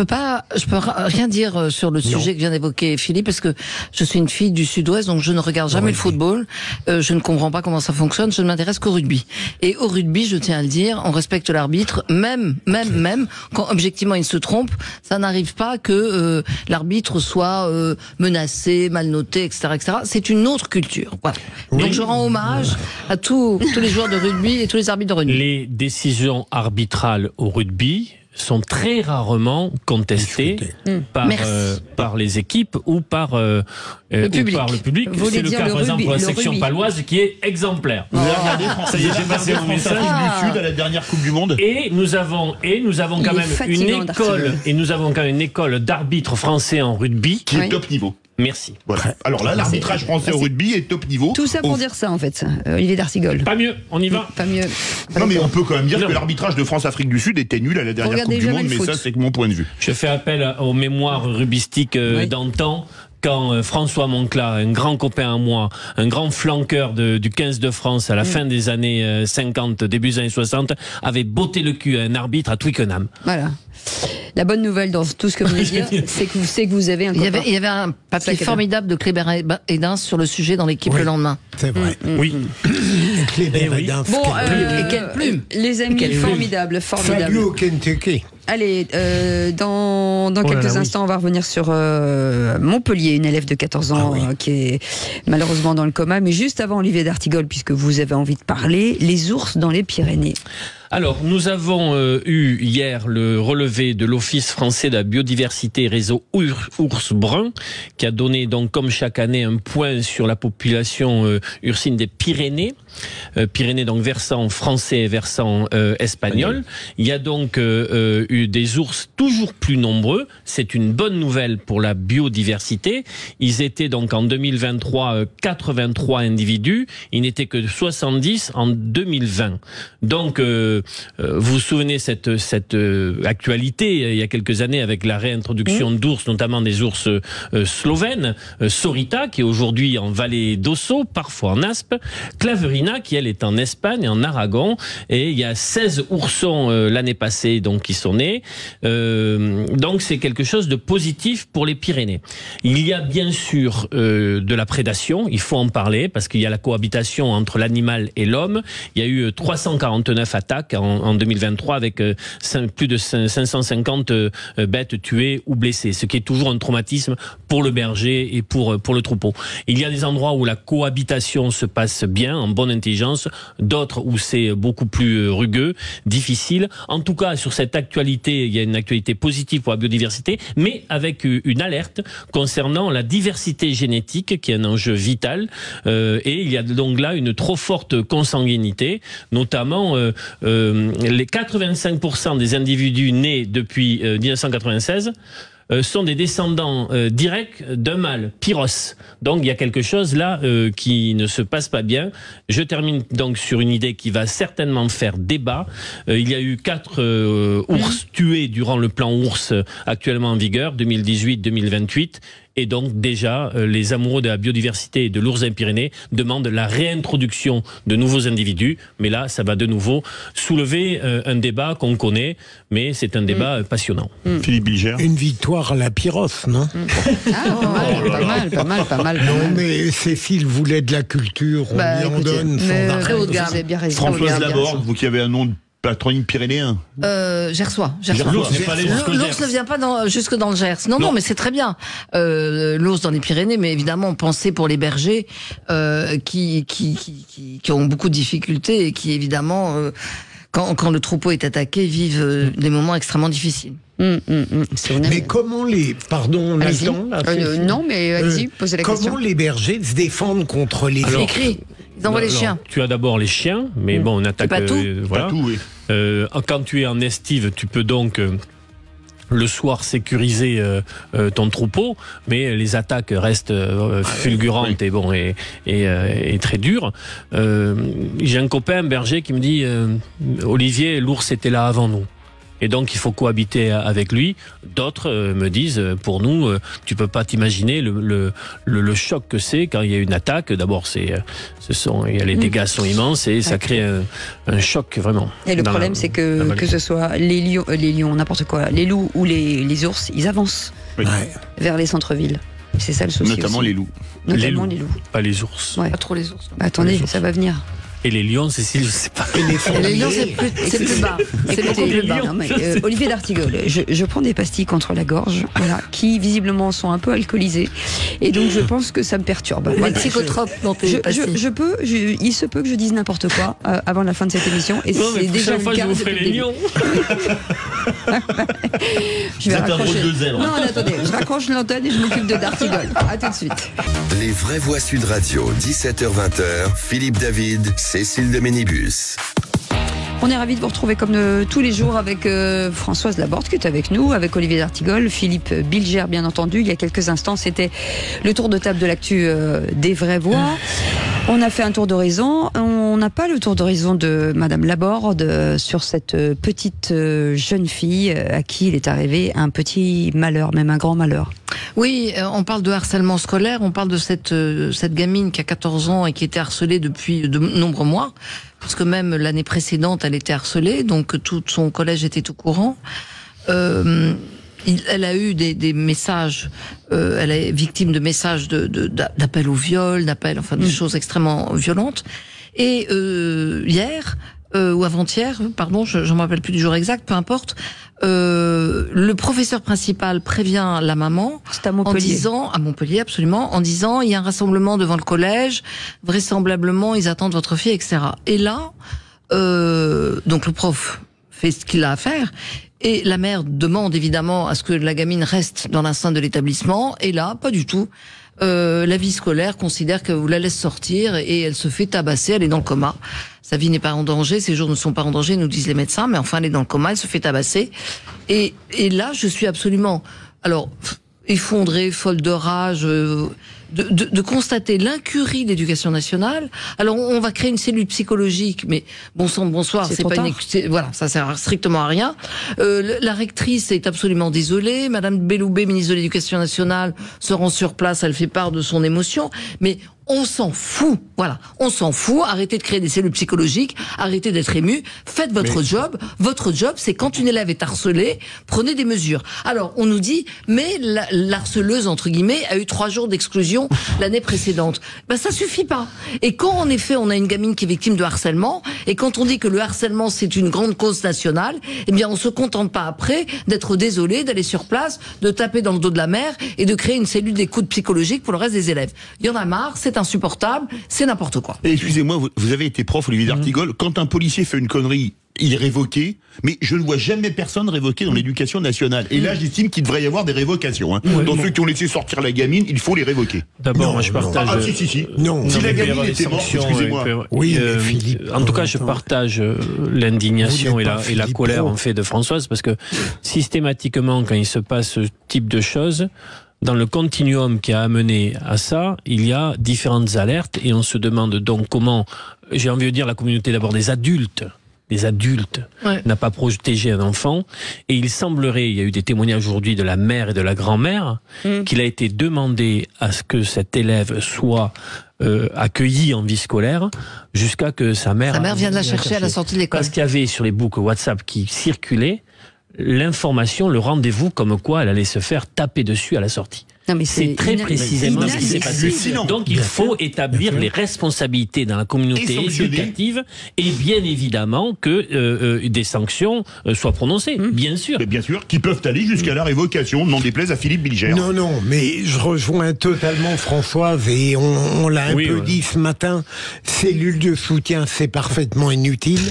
peux rien dire sur le sujet que vient d'évoquer Philippe, parce que je suis une fille du Sud-Ouest, donc je ne regarde jamais le football. Je ne comprends pas comment ça fonctionne. Je ne m'intéresse qu'au rugby. Et au rugby, je tiens à le dire, on respecte l'arbitre, même quand objectivement il se trompe. Ça n'arrive pas que l'arbitre soit menacé, mal noté, etc., etc. C'est une autre culture. Voilà. Donc je rends hommage à tous les joueurs de rugby et tous les arbitres de rugby. Les décisions arbitrales au rugby sont très rarement contestés par les équipes ou par le public. C'est le cas, par exemple, pour la section paloise qui est exemplaire. Vous avez regardé ça y est, j'ai passé en message du Sud à la dernière Coupe du Monde. Et nous avons quand même une école d'arbitres français en rugby qui est top niveau. Merci. Voilà. Alors là, l'arbitrage français au rugby est top niveau. Tout ça pour dire ça, en fait, Olivier d'Artigol. Pas mieux, on y va. Pas mieux. Non, mais on peut quand même dire que l'arbitrage de France-Afrique du Sud était nul à la dernière Coupe du Monde, mais ça, c'est que mon point de vue. Je fais appel aux mémoires rubistiques d'antan. Quand François Moncla, un grand copain à moi, un grand flanqueur du 15 de France à la fin des années 50, début des années 60, avait botté le cul à un arbitre à Twickenham. Voilà. La bonne nouvelle dans tout ce que vous venez de dire, c'est que vous avez un copain. Il y avait un papier formidable de Kléber Hédin sur le sur le l'équipe le lendemain. C'est vrai. Oui. Kléber Hédin. Bon, et quelle plume. Les amis, formidable. Salut au Kentucky. Allez, dans quelques instants, on va revenir sur Montpellier, une élève de 14 ans qui est malheureusement dans le coma. Mais juste avant, Olivier d'Artigol, puisque vous avez envie de parler, les ours dans les Pyrénées. Alors, nous avons eu hier le relevé de l'Office français de la biodiversité réseau Ours Brun, qui a donné donc comme chaque année un point sur la population ursine des Pyrénées. Pyrénées donc versant français et versant espagnol. Il y a donc eu des ours toujours plus nombreux. C'est une bonne nouvelle pour la biodiversité. Ils étaient donc en 2023 83 individus. Ils n'étaient que 70 en 2020. Donc vous vous souvenez cette actualité il y a quelques années avec la réintroduction d'ours, notamment des ours slovènes, Sorita qui est aujourd'hui en vallée d'Osso, parfois en Aspe, Claverina qui elle est en Espagne, en Aragon, et il y a 16 oursons l'année passée donc qui sont nés. Donc c'est quelque chose de positif pour les Pyrénées. Il y a bien sûr de la prédation, il faut en parler parce qu'il y a la cohabitation entre l'animal et l'homme. Il y a eu 349 attaques en 2023 avec plus de 550 bêtes tuées ou blessées, ce qui est toujours un traumatisme pour le berger et pour le troupeau. Il y a des endroits où la cohabitation se passe bien, en bonne intelligence, d'autres où c'est beaucoup plus rugueux, difficile. En tout cas, sur cette actualité, il y a une actualité positive pour la biodiversité, mais avec une alerte concernant la diversité génétique, qui est un enjeu vital. Et il y a donc là une trop forte consanguinité, notamment les 85% des individus nés depuis 1996 sont des descendants directs d'un mâle, Pyros. Donc il y a quelque chose là qui ne se passe pas bien. Je termine donc sur une idée qui va certainement faire débat. Il y a eu 4 ours tués durant le plan ours actuellement en vigueur, 2018-2028. Et donc déjà, les amoureux de la biodiversité et de l'ours des Pyrénées demandent la réintroduction de nouveaux individus. Mais là, ça va de nouveau soulever un débat qu'on connaît, c'est un débat passionnant. Philippe Bilger. Une victoire à la Pyros, non? Pas mal. Non, mais Cécile voulait de la culture, on lui en donne sans arrêt. Très haut de gamme. Françoise Laborde, vous qui avez un nom de patronyme pyrénéen. Gersois. L'ours ne vient pas jusque dans le Gers. Non, mais c'est très bien. L'ours dans les Pyrénées, mais évidemment, pensez pour les bergers qui ont beaucoup de difficultés et qui, évidemment, quand le troupeau est attaqué, vivent des moments extrêmement difficiles. Mais comment les... Pardon, on a le temps là, non, mais allez-y, posez la question. Comment les bergers se défendent contre les... Les cris. Ils envoient les chiens. Tu as d'abord les chiens, mais bon, on attaque... Pas tout. Voilà. Pas tout, oui. Quand tu es en estive, tu peux donc... le soir sécuriser ton troupeau, mais les attaques restent fulgurantes et très dures. J'ai un copain berger qui me dit Olivier, l'ours était là avant nous. Et donc il faut cohabiter avec lui. D'autres me disent, pour nous, tu peux pas t'imaginer le choc que c'est quand il y a une attaque. D'abord, les dégâts sont immenses et ça crée un choc vraiment. Et le problème, c'est que ce soit les lions, n'importe quoi, les loups ou les ours, ils avancent vers les centres-villes. C'est ça le souci. Notamment aussi. les loups. Notamment les loups. Pas les ours. Pas trop les ours. Attendez, ça va venir. Et les lions, Cécile, je sais pas. Les lions, c'est plus bas. C'est beaucoup plus bas. Non, mais, Olivier d'Artigol, je prends des pastilles contre la gorge, qui visiblement sont un peu alcoolisées. Et donc je pense que ça me perturbe. Les psychotropes dans tes pastilles. Il se peut que je dise n'importe quoi avant la fin de cette émission. Et c'est déjà le cas. Je vous ferai les lions. Je vais Vous êtes un drôle de zèbre. Non, attendez, je raccroche l'antenne et je m'occupe de D'Artigol. À tout de suite. Les vraies voix Sud Radio, 17h-20h, Philippe David, Cécile de Ménibus. On est ravis de vous retrouver comme tous les jours avec Françoise Laborde qui est avec nous, avec Olivier D'Artigol, Philippe Bilger bien entendu. Il y a quelques instants, c'était le tour de table de l'actu des vraies voix. On a fait un tour d'horizon. On n'a pas le tour d'horizon de Madame Laborde sur cette petite jeune fille à qui il est arrivé un petit malheur, même un grand malheur. Oui, on parle de harcèlement scolaire, on parle de cette gamine qui a 14 ans et qui était harcelée depuis de nombreux mois, parce que même l'année précédente, elle était harcelée, donc tout son collège était au courant. Elle a eu des messages, elle est victime de messages d'appels au viol, enfin des choses extrêmement violentes. Et hier, ou avant-hier, pardon, je ne me rappelle plus du jour exact, peu importe, le professeur principal prévient la maman en disant, à Montpellier absolument, en disant il y a un rassemblement devant le collège, vraisemblablement ils attendent votre fille, etc. Et là, donc le prof fait ce qu'il a à faire. Et la mère demande évidemment à ce que la gamine reste dans l'enceinte de l'établissement. Et là, pas du tout. La vie scolaire considère que vous la laisse sortir et elle se fait tabasser, elle est dans le coma. Sa vie n'est pas en danger, ses jours ne sont pas en danger, nous disent les médecins, mais enfin elle est dans le coma, elle se fait tabasser. Et là, je suis absolument, effondrée, folle de rage, de constater l'incurie de l'éducation nationale. Alors on va créer une cellule psychologique, mais bon sang, bonsoir, c'est pas voilà, ça sert strictement à rien. La rectrice est absolument désolée. Madame Belloubet, ministre de l'Éducation nationale, se rend sur place, elle fait part de son émotion, mais on s'en fout, voilà, on s'en fout. Arrêtez de créer des cellules psychologiques, arrêtez d'être ému, faites votre job. Votre job, c'est quand une élève est harcelée, prenez des mesures. Alors, on nous dit, mais l'harceleuse, entre guillemets, a eu 3 jours d'exclusion l'année précédente. Ben, ça suffit pas. Et quand, en effet, on a une gamine qui est victime de harcèlement, et quand on dit que le harcèlement, c'est une grande cause nationale, eh bien, on se contente pas après d'être désolé, d'aller sur place, de taper dans le dos de la mère, et de créer une cellule d'écoute psychologique pour le reste des élèves. Il y en a marre, c'est insupportable, c'est n'importe quoi. Et excusez-moi, vous avez été prof, Olivier D'Artigol, quand un policier fait une connerie, il est révoqué, mais je ne vois jamais personne révoqué dans l'éducation nationale. Et là, j'estime qu'il devrait y avoir des révocations. Dans ceux qui ont laissé sortir la gamine, il faut les révoquer. D'abord, moi je partage... si. Non. Si la gamine était morte, excusez-moi. Oui, Philippe. En tout cas, je partage l'indignation et la colère en fait de Françoise, parce que systématiquement, quand il se passe ce type de choses, dans le continuum qui a amené à ça, il y a différentes alertes et on se demande donc comment, j'ai envie de dire, la communauté d'abord des adultes n'a pas protégé un enfant. Et il semblerait, il y a eu des témoignages aujourd'hui de la mère et de la grand-mère, qu'il a été demandé à ce que cet élève soit accueilli en vie scolaire jusqu'à que sa mère vienne la chercher à la sortie de l'école. Parce qu'il y avait sur les boucles WhatsApp qui circulaient l'information, le rendez-vous comme quoi elle allait se faire taper dessus à la sortie. C'est très précisément ce qui s'est passé. Donc il faut établir les responsabilités dans la communauté éducative et bien évidemment que des sanctions soient prononcées, bien sûr. Mais bien sûr, qui peuvent aller jusqu'à la révocation, n'en déplaise à Philippe Bilger. Non, mais je rejoins totalement Françoise et on l'a un peu dit ce matin, cellule de soutien, c'est parfaitement inutile.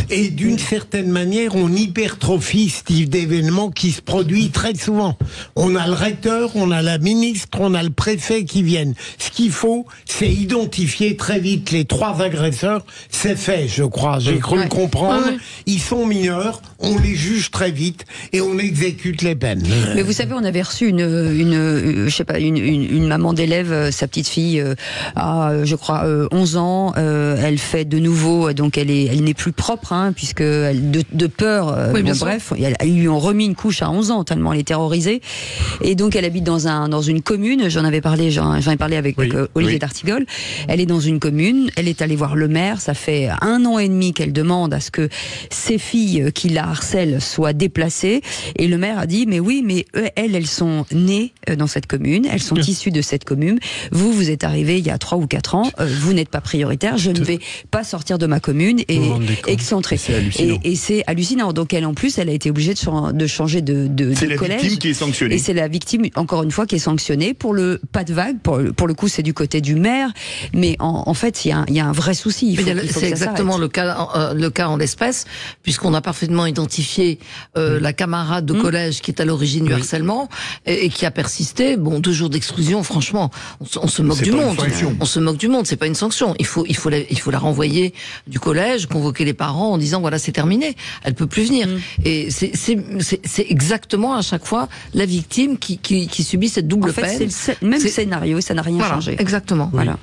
Et d'une certaine manière, on hypertrophie ce type d'événement qui se produit très souvent. On a le recteur, on a la ministre, on a le préfet qui viennent. Ce qu'il faut, c'est identifier très vite les 3 agresseurs. C'est fait, je crois. J'ai cru le comprendre. Ils sont mineurs, on les juge très vite et on exécute les peines. Mais vous savez, on avait reçu une maman d'élève, sa petite fille a, je crois, 11 ans. Elle fait de nouveau, donc elle n'est plus propre, puisque de peur. Bref, ils lui ont remis une couche à 11 ans tellement elle est terrorisée. Et donc elle habite dans une commune. J'en ai parlé avec Olivier D'Artigol. Elle est dans une commune. Elle est allée voir le maire. Ça fait 1 an et demi qu'elle demande à ce que ses filles qui la harcèlent soient déplacées. Et le maire a dit mais elles sont nées dans cette commune. Elles sont issues de cette commune. Vous êtes arrivés il y a 3 ou 4 ans. Vous n'êtes pas prioritaire. Je ne vais pas sortir de ma commune et excentrer. Et c'est hallucinant. Donc elle, en plus, elle a été obligée de changer de c'est collège. C'est la victime qui est sanctionnée. Et c'est la victime, encore une fois, qui est sanctionner. Pour le pas de vague, pour le coup, c'est du côté du maire, mais en fait, il y a un vrai souci. C'est exactement le cas en l'espèce, puisqu'on a parfaitement identifié la camarade de collège qui est à l'origine du harcèlement et qui a persisté. Bon, 2 jours d'exclusion, franchement, on se moque du monde. On se moque du monde. C'est pas une sanction. Il faut la renvoyer du collège, convoquer les parents en disant voilà, c'est terminé. Elle peut plus venir. Et c'est exactement à chaque fois la victime qui subit cette double peine. C'est le même scénario, ça n'a rien changé. Exactement. Voilà.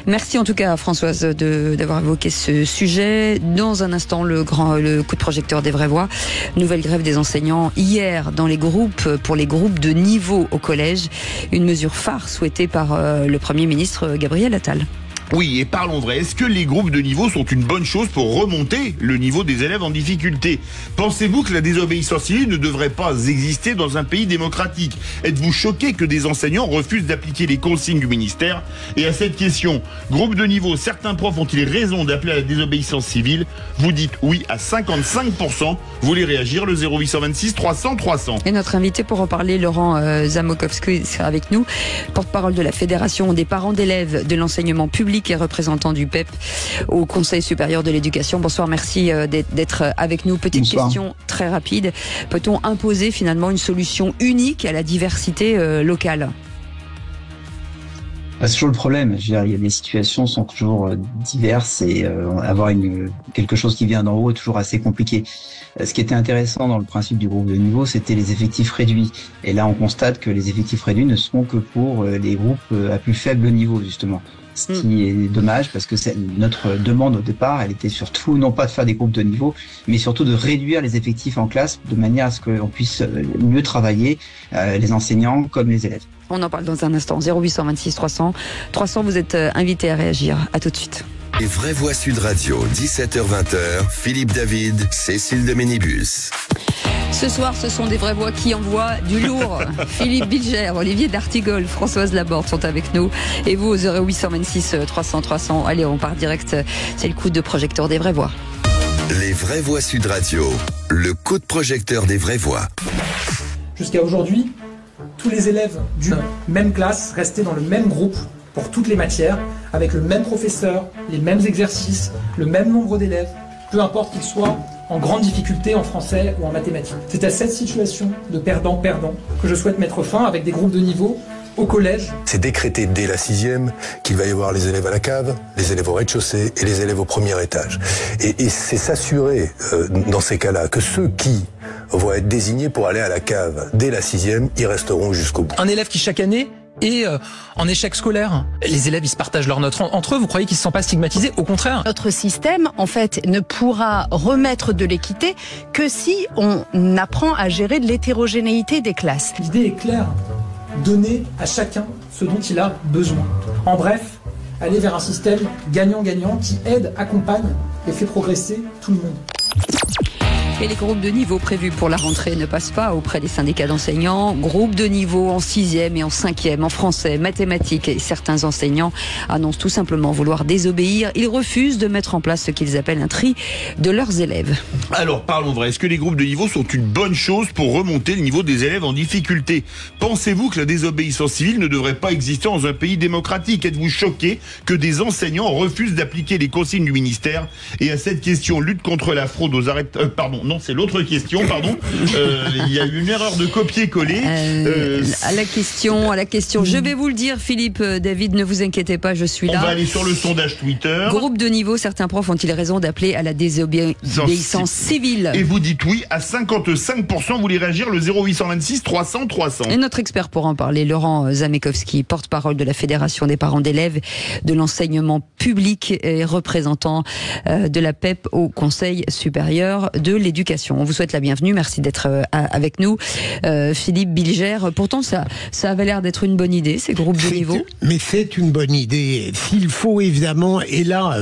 Merci en tout cas Françoise d'avoir évoqué ce sujet. Dans un instant, le coup de projecteur des vraies voix. Nouvelle grève des enseignants hier dans les groupes, pour les groupes de niveau au collège. Une mesure phare souhaitée par le Premier ministre Gabriel Attal. Oui, et parlons vrai, est-ce que les groupes de niveau sont une bonne chose pour remonter le niveau des élèves en difficulté? Pensez-vous que la désobéissance civile ne devrait pas exister dans un pays démocratique? Êtes-vous choqué que des enseignants refusent d'appliquer les consignes du ministère? Et à cette question, groupe de niveau, certains profs ont-ils raison d'appeler à la désobéissance civile? Vous dites oui à 55%. Vous voulez réagir, le 0826 300 300. Et notre invité pour en parler, Laurent Zamokowski, sera avec nous, porte-parole de la Fédération des parents d'élèves de l'enseignement public et représentant du PEP au Conseil supérieur de l'éducation. Bonsoir, merci d'être avec nous. Petite question très rapide. Peut-on imposer finalement une solution unique à la diversité locale? C'est toujours le problème. Je veux dire, il y a des situations sont toujours diverses et avoir quelque chose qui vient d'en haut est toujours assez compliqué. Ce qui était intéressant dans le principe du groupe de niveau, c'était les effectifs réduits. Et là, on constate que les effectifs réduits ne sont que pour les groupes à plus faible niveau, justement. Ce qui est dommage parce que notre demande au départ, elle était surtout non pas de faire des groupes de niveau, mais surtout de réduire les effectifs en classe de manière à ce qu'on puisse mieux travailler les enseignants comme les élèves. On en parle dans un instant. 0826 300 300, vous êtes invité à réagir. À tout de suite. Les vraies voix Sud Radio, 17h-20h, Philippe David, Cécile de Ménibus. Ce soir, ce sont des vraies voix qui envoient du lourd. Philippe Bilger, Olivier d'Artigol, Françoise Laborde sont avec nous. Et vous, au 0826 300 300. Allez, on part direct. C'est le coup de projecteur des vraies voix. Les vraies voix Sud Radio, le coup de projecteur des vraies voix. Jusqu'à aujourd'hui, tous les élèves d'une même classe restaient dans le même groupe pour toutes les matières, avec le même professeur, les mêmes exercices, le même nombre d'élèves, peu importe qu'ils soient en grande difficulté en français ou en mathématiques. C'est à cette situation de perdant-perdant que je souhaite mettre fin avec des groupes de niveau au collège. C'est décrété dès la 6e qu'il va y avoir les élèves à la cave, les élèves au rez-de-chaussée et les élèves au premier étage. Et c'est s'assurer dans ces cas-là que ceux qui vont être désignés pour aller à la cave dès la 6e, ils resteront jusqu'au bout. Un élève qui chaque année est en échec scolaire. Les élèves, ils se partagent leurs notes entre eux. Vous croyez qu'ils ne se sentent pas stigmatisés? Au contraire. Notre système, en fait, ne pourra remettre de l'équité que si on apprend à gérer de l'hétérogénéité des classes. L'idée est claire. Donner à chacun ce dont il a besoin. En bref, aller vers un système gagnant-gagnant qui aide, accompagne et fait progresser tout le monde. Et les groupes de niveau prévus pour la rentrée ne passent pas auprès des syndicats d'enseignants. Groupes de niveau en 6e et en 5e, en français, mathématiques. Et certains enseignants annoncent tout simplement vouloir désobéir. Ils refusent de mettre en place ce qu'ils appellent un tri de leurs élèves. Alors, parlons vrai. Est-ce que les groupes de niveau sont une bonne chose pour remonter le niveau des élèves en difficulté? Pensez-vous que la désobéissance civile ne devrait pas exister dans un pays démocratique? Êtes-vous choqué que des enseignants refusent d'appliquer les consignes du ministère? Et à cette question, lutte contre la fraude aux arrêts... Non, c'est l'autre question, pardon. Il y a eu une erreur de copier-coller. À la question, je vais vous le dire, Philippe, David, ne vous inquiétez pas, je suis là. On va aller sur le sondage Twitter. Groupe de niveau, certains profs ont-ils raison d'appeler à la désobéissance civile? Et vous dites oui à 55%, vous voulez réagir, le 0826 300 300. Et notre expert pour en parler, Laurent Zamekowski, porte-parole de la Fédération des parents d'élèves de l'enseignement public et représentant de la PEP au Conseil supérieur de l'éducation. On vous souhaite la bienvenue, merci d'être avec nous. Philippe Bilger, pourtant ça avait l'air d'être une bonne idée, ces groupes de niveau. Mais c'est une bonne idée. S'il faut évidemment, et là,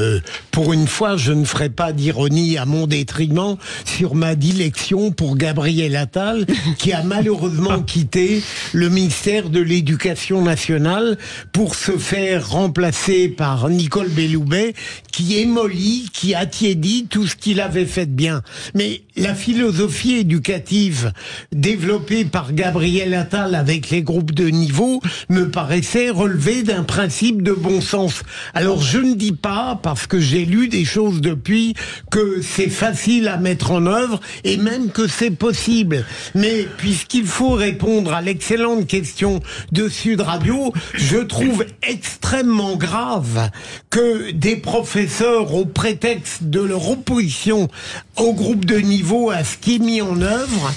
pour une fois, je ne ferai pas d'ironie à mon détriment sur ma dilection pour Gabriel Attal, qui a malheureusement quitté le ministère de l'Éducation nationale pour se faire remplacer par Nicole Belloubet, qui émollit, qui attiédit tout ce qu'il avait fait de bien. Mais la philosophie éducative développée par Gabriel Attal avec les groupes de niveau me paraissait relever d'un principe de bon sens. Alors je ne dis pas, parce que j'ai lu des choses depuis, que c'est facile à mettre en œuvre et même que c'est possible. Mais puisqu'il faut répondre à l'excellente question de Sud Radio, je trouve extrêmement grave que des professeurs, au prétexte de leur opposition au groupe de niveau, à ce qui est mis en œuvre,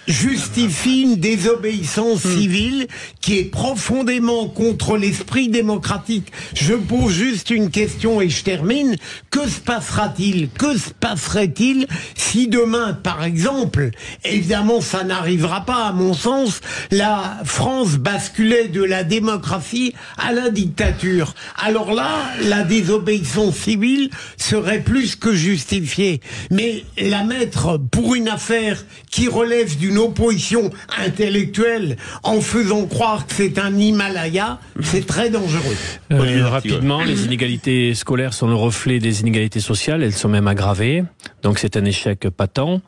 justifie une désobéissance civile qui est profondément contre l'esprit démocratique. Je pose juste une question et je termine. Que se passera-t-il? Que se passerait-il si demain, par exemple, évidemment ça n'arrivera pas à mon sens, la France basculait de la démocratie à la dictature? Alors là, la désobéissance civile serait plus que justifiée. Mais la mettre pour une affaire qui relève d'une opposition intellectuelle en faisant croire que c'est un Himalaya, c'est très dangereux. Rapidement, les inégalités scolaires sont le reflet des inégalités sociales, elles sont même aggravées, donc c'est un échec patent.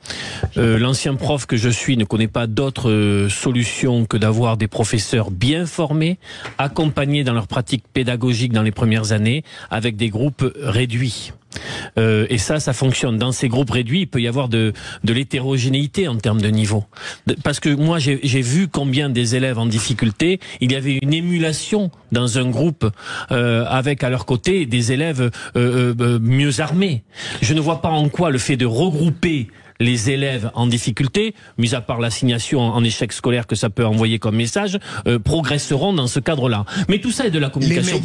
L'ancien prof que je suis ne connaît pas d'autre solution que d'avoir des professeurs bien formés, accompagnés dans leur pratique pédagogique dans les premières années, avec des groupes réduits. Et ça fonctionne. Dans ces groupes réduits, il peut y avoir de l'hétérogénéité en termes de niveau. Parce que moi, j'ai vu combien des élèves en difficulté, il y avait une émulation dans un groupe avec à leur côté des élèves mieux armés. Je ne vois pas en quoi le fait de regrouper les élèves en difficulté, mis à part l'assignation en échec scolaire que ça peut envoyer comme message, progresseront dans ce cadre-là. Mais tout ça est de la communication.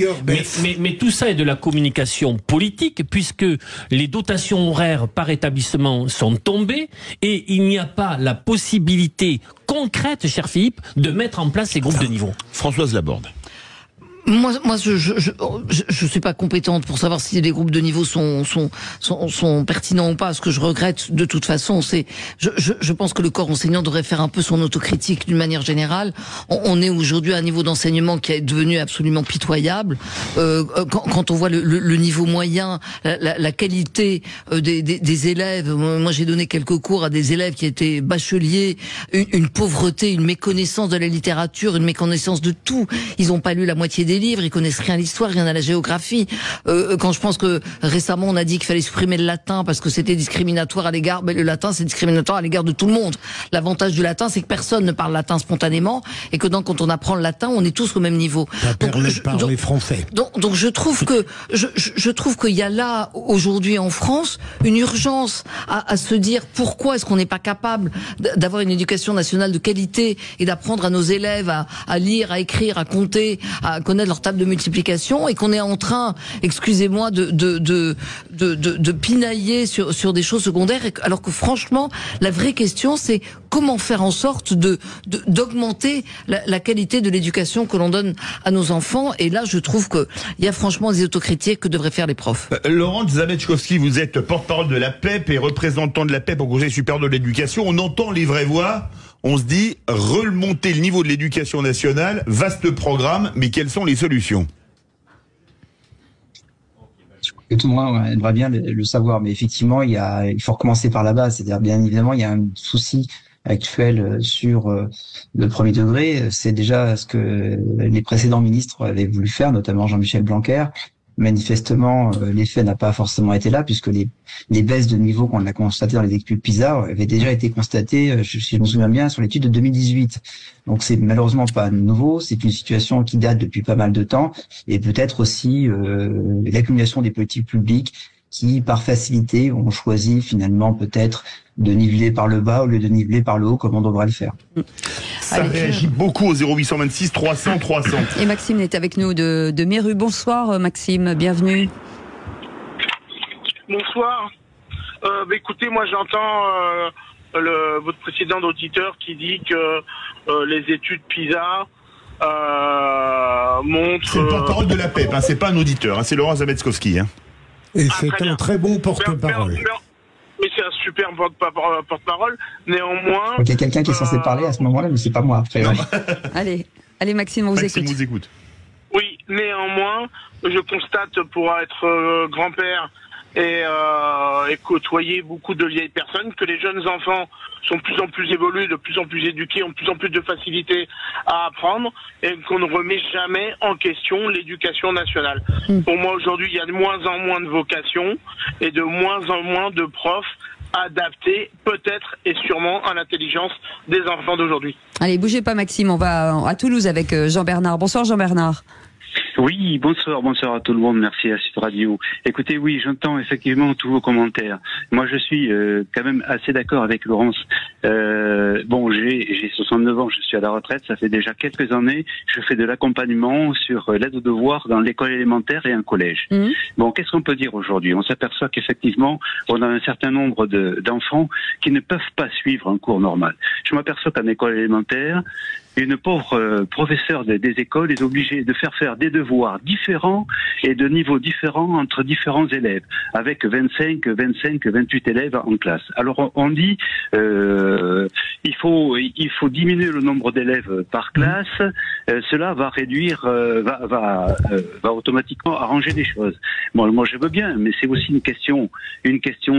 Mais tout ça est de la communication politique, puisque les dotations horaires par établissement sont tombées et il n'y a pas la possibilité concrète, cher Philippe, de mettre en place ces groupes de niveau. Françoise Laborde. Moi, je suis pas compétente pour savoir si les groupes de niveau sont pertinents ou pas. Ce que je regrette, de toute façon, c'est, je pense que le corps enseignant devrait faire un peu son autocritique d'une manière générale. On est aujourd'hui à un niveau d'enseignement qui est devenu absolument pitoyable. Quand on voit le niveau moyen, la qualité des élèves. Moi, j'ai donné quelques cours à des élèves qui étaient bacheliers, une pauvreté, une méconnaissance de la littérature, une méconnaissance de tout. Ils n'ont pas lu la moitié des livres, ils connaissent rien à l'histoire, rien à la géographie. Quand je pense que récemment on a dit qu'il fallait supprimer le latin parce que c'était discriminatoire à l'égard, le latin c'est discriminatoire à l'égard de tout le monde. L'avantage du latin c'est que personne ne parle latin spontanément et que quand on apprend le latin on est tous au même niveau. Ça permet de parler français. Donc je trouve que je trouve qu'il y a là aujourd'hui en France une urgence à se dire pourquoi est-ce qu'on n'est pas capable d'avoir une éducation nationale de qualité et d'apprendre à nos élèves à lire, à écrire, à compter, à connaître leur table de multiplication et qu'on est en train, excusez-moi, de pinailler sur des choses secondaires, alors que franchement, la vraie question, c'est comment faire en sorte d'augmenter la qualité de l'éducation que l'on donne à nos enfants. Et là, je trouve que il y a franchement des autocritiques que devraient faire les profs. Laurent Zabetchkowski, vous êtes porte-parole de la PEP et représentant de la PEP au Conseil supérieur de l'éducation. On entend les vraies voix. On se dit, remonter le niveau de l'éducation nationale, vaste programme, mais quelles sont les solutions? Tout le monde aimerait bien le savoir, mais effectivement, il faut recommencer par la base. C'est-à-dire, bien évidemment, il y a un souci actuel sur le premier degré. C'est déjà ce que les précédents ministres avaient voulu faire, notamment Jean-Michel Blanquer. Manifestement, l'effet n'a pas forcément été là, puisque les baisses de niveau qu'on a constatées dans les études PISA avaient déjà été constatées, si je me souviens bien, sur l'étude de 2018. Donc c'est malheureusement pas nouveau, c'est une situation qui date depuis pas mal de temps, et peut-être aussi l'accumulation des politiques publiques qui, par facilité, ont choisi finalement peut-être de niveler par le bas au lieu de niveler par le haut comme on devrait le faire. Ça réagit beaucoup au 0826 300 300. Et Maxime est avec nous de Méru. Bonsoir Maxime, bienvenue. Bonsoir. Écoutez, moi j'entends votre précédent auditeur qui dit que les études PISA montrent... C'est le porte-parole de la PEP, c'est pas un auditeur, c'est Laurent Zabetchkowski. Et c'est un très bon porte-parole. Mais c'est un super porte-parole. Néanmoins... Il y a quelqu'un qui est censé parler à ce moment-là, mais c'est pas moi. Après, Allez, Maxime, on vous écoute. Oui, néanmoins, je constate pour être grand-père et côtoyer beaucoup de vieilles personnes, que les jeunes enfants sont de plus en plus évolués, de plus en plus éduqués, ont de plus en plus de facilité à apprendre, et qu'on ne remet jamais en question l'éducation nationale. Pour moi, aujourd'hui, il y a de moins en moins de vocations et de moins en moins de profs adaptés, peut-être et sûrement, à l'intelligence des enfants d'aujourd'hui. Allez, bougez pas Maxime, on va à Toulouse avec Jean-Bernard. Bonsoir Jean-Bernard. Oui, bonsoir à tout le monde, merci à Sud Radio. Écoutez, oui, j'entends effectivement tous vos commentaires. Moi, je suis quand même assez d'accord avec Laurence. Bon, j'ai 69 ans, je suis à la retraite, ça fait déjà quelques années, je fais de l'accompagnement sur l'aide aux devoirs dans l'école élémentaire et un collège. Bon, qu'est-ce qu'on peut dire aujourd'hui? On s'aperçoit qu'effectivement, on a un certain nombre d'enfants qui ne peuvent pas suivre un cours normal. Je m'aperçois qu'en école élémentaire, une pauvre professeure des écoles est obligée de faire des devoirs différents et de niveaux différents entre différents élèves, avec 25, 28 élèves en classe. Alors on dit il faut diminuer le nombre d'élèves par classe. Cela va réduire, va automatiquement arranger les choses. Bon, moi je veux bien, mais c'est aussi une question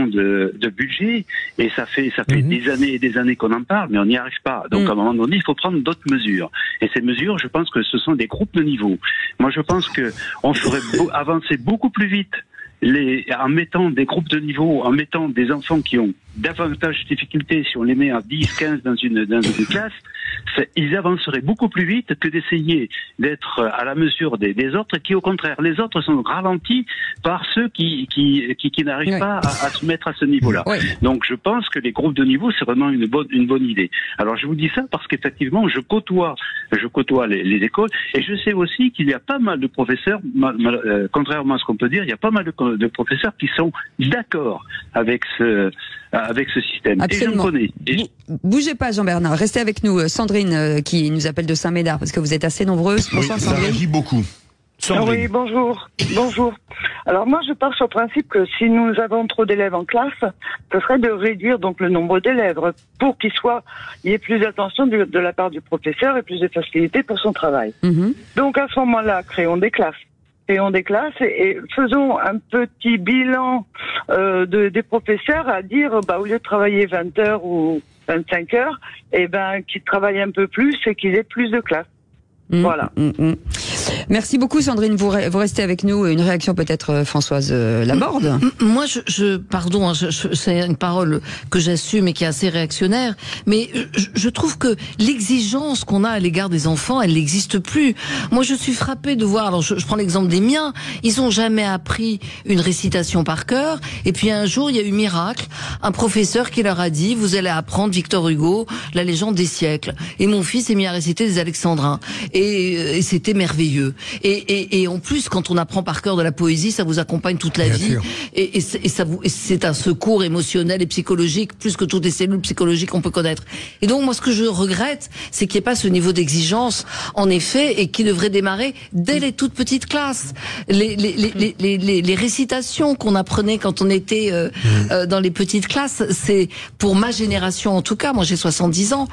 de budget, et ça fait des années et des années qu'on en parle, mais on n'y arrive pas. Donc à un moment donné, il faut prendre d'autres mesures. Et ces mesures, je pense que ce sont des groupes de niveau. Moi, je pense que on ferait avancer beaucoup plus vite en mettant des groupes de niveau, en mettant des enfants qui ont davantage de difficultés, si on les met à 10, 15 dans une classe, ils avanceraient beaucoup plus vite que d'essayer d'être à la mesure des autres, qui au contraire, les autres sont ralentis par ceux qui n'arrivent pas à se mettre à ce niveau-là. Donc je pense que les groupes de niveau, c'est vraiment une bonne idée. Alors je vous dis ça parce qu'effectivement, je côtoie les écoles, et je sais aussi qu'il y a pas mal de professeurs, contrairement à ce qu'on peut dire, il y a pas mal de professeurs qui sont d'accord avec ce système. Absolument. Et je connais. Bougez pas Jean-Bernard, restez avec nous. Sandrine qui nous appelle de Saint-Médard, parce que vous êtes assez nombreuses. Bonsoir oui, Sandrine. Ça réagit beaucoup. Oui, bonjour. Alors moi, je pars sur le principe que si nous avons trop d'élèves en classe, ce serait de réduire donc le nombre d'élèves pour qu'il y ait plus d'attention de la part du professeur et plus de facilité pour son travail. Donc à ce moment-là, créons des classes et faisons un petit bilan des professeurs, à dire au lieu de travailler 20 heures ou 25 heures, qu'ils travaillent un peu plus et qu'ils aient plus de classes. Voilà. Merci beaucoup Sandrine, vous restez avec nous. Une réaction peut-être Françoise Laborde. Moi pardon, c'est une parole que j'assume et qui est assez réactionnaire, mais je trouve que l'exigence qu'on a à l'égard des enfants, elle n'existe plus. Moi je suis frappée de voir, alors je prends l'exemple des miens, ils ont jamais appris une récitation par cœur, et puis un jour il y a eu miracle, un professeur qui leur a dit vous allez apprendre Victor Hugo, la légende des siècles, et mon fils s'est mis à réciter des alexandrins, et c'était merveilleux. Et en plus, quand on apprend par cœur de la poésie, ça vous accompagne toute la vie. Et c'est un secours émotionnel et psychologique, plus que toutes les cellules psychologiques qu'on peut connaître. Et donc, moi, ce que je regrette, c'est qu'il n'y ait pas ce niveau d'exigence, en effet, et qui devrait démarrer dès les toutes petites classes. Les récitations qu'on apprenait quand on était dans les petites classes, c'est, pour ma génération en tout cas, moi j'ai 70 ans,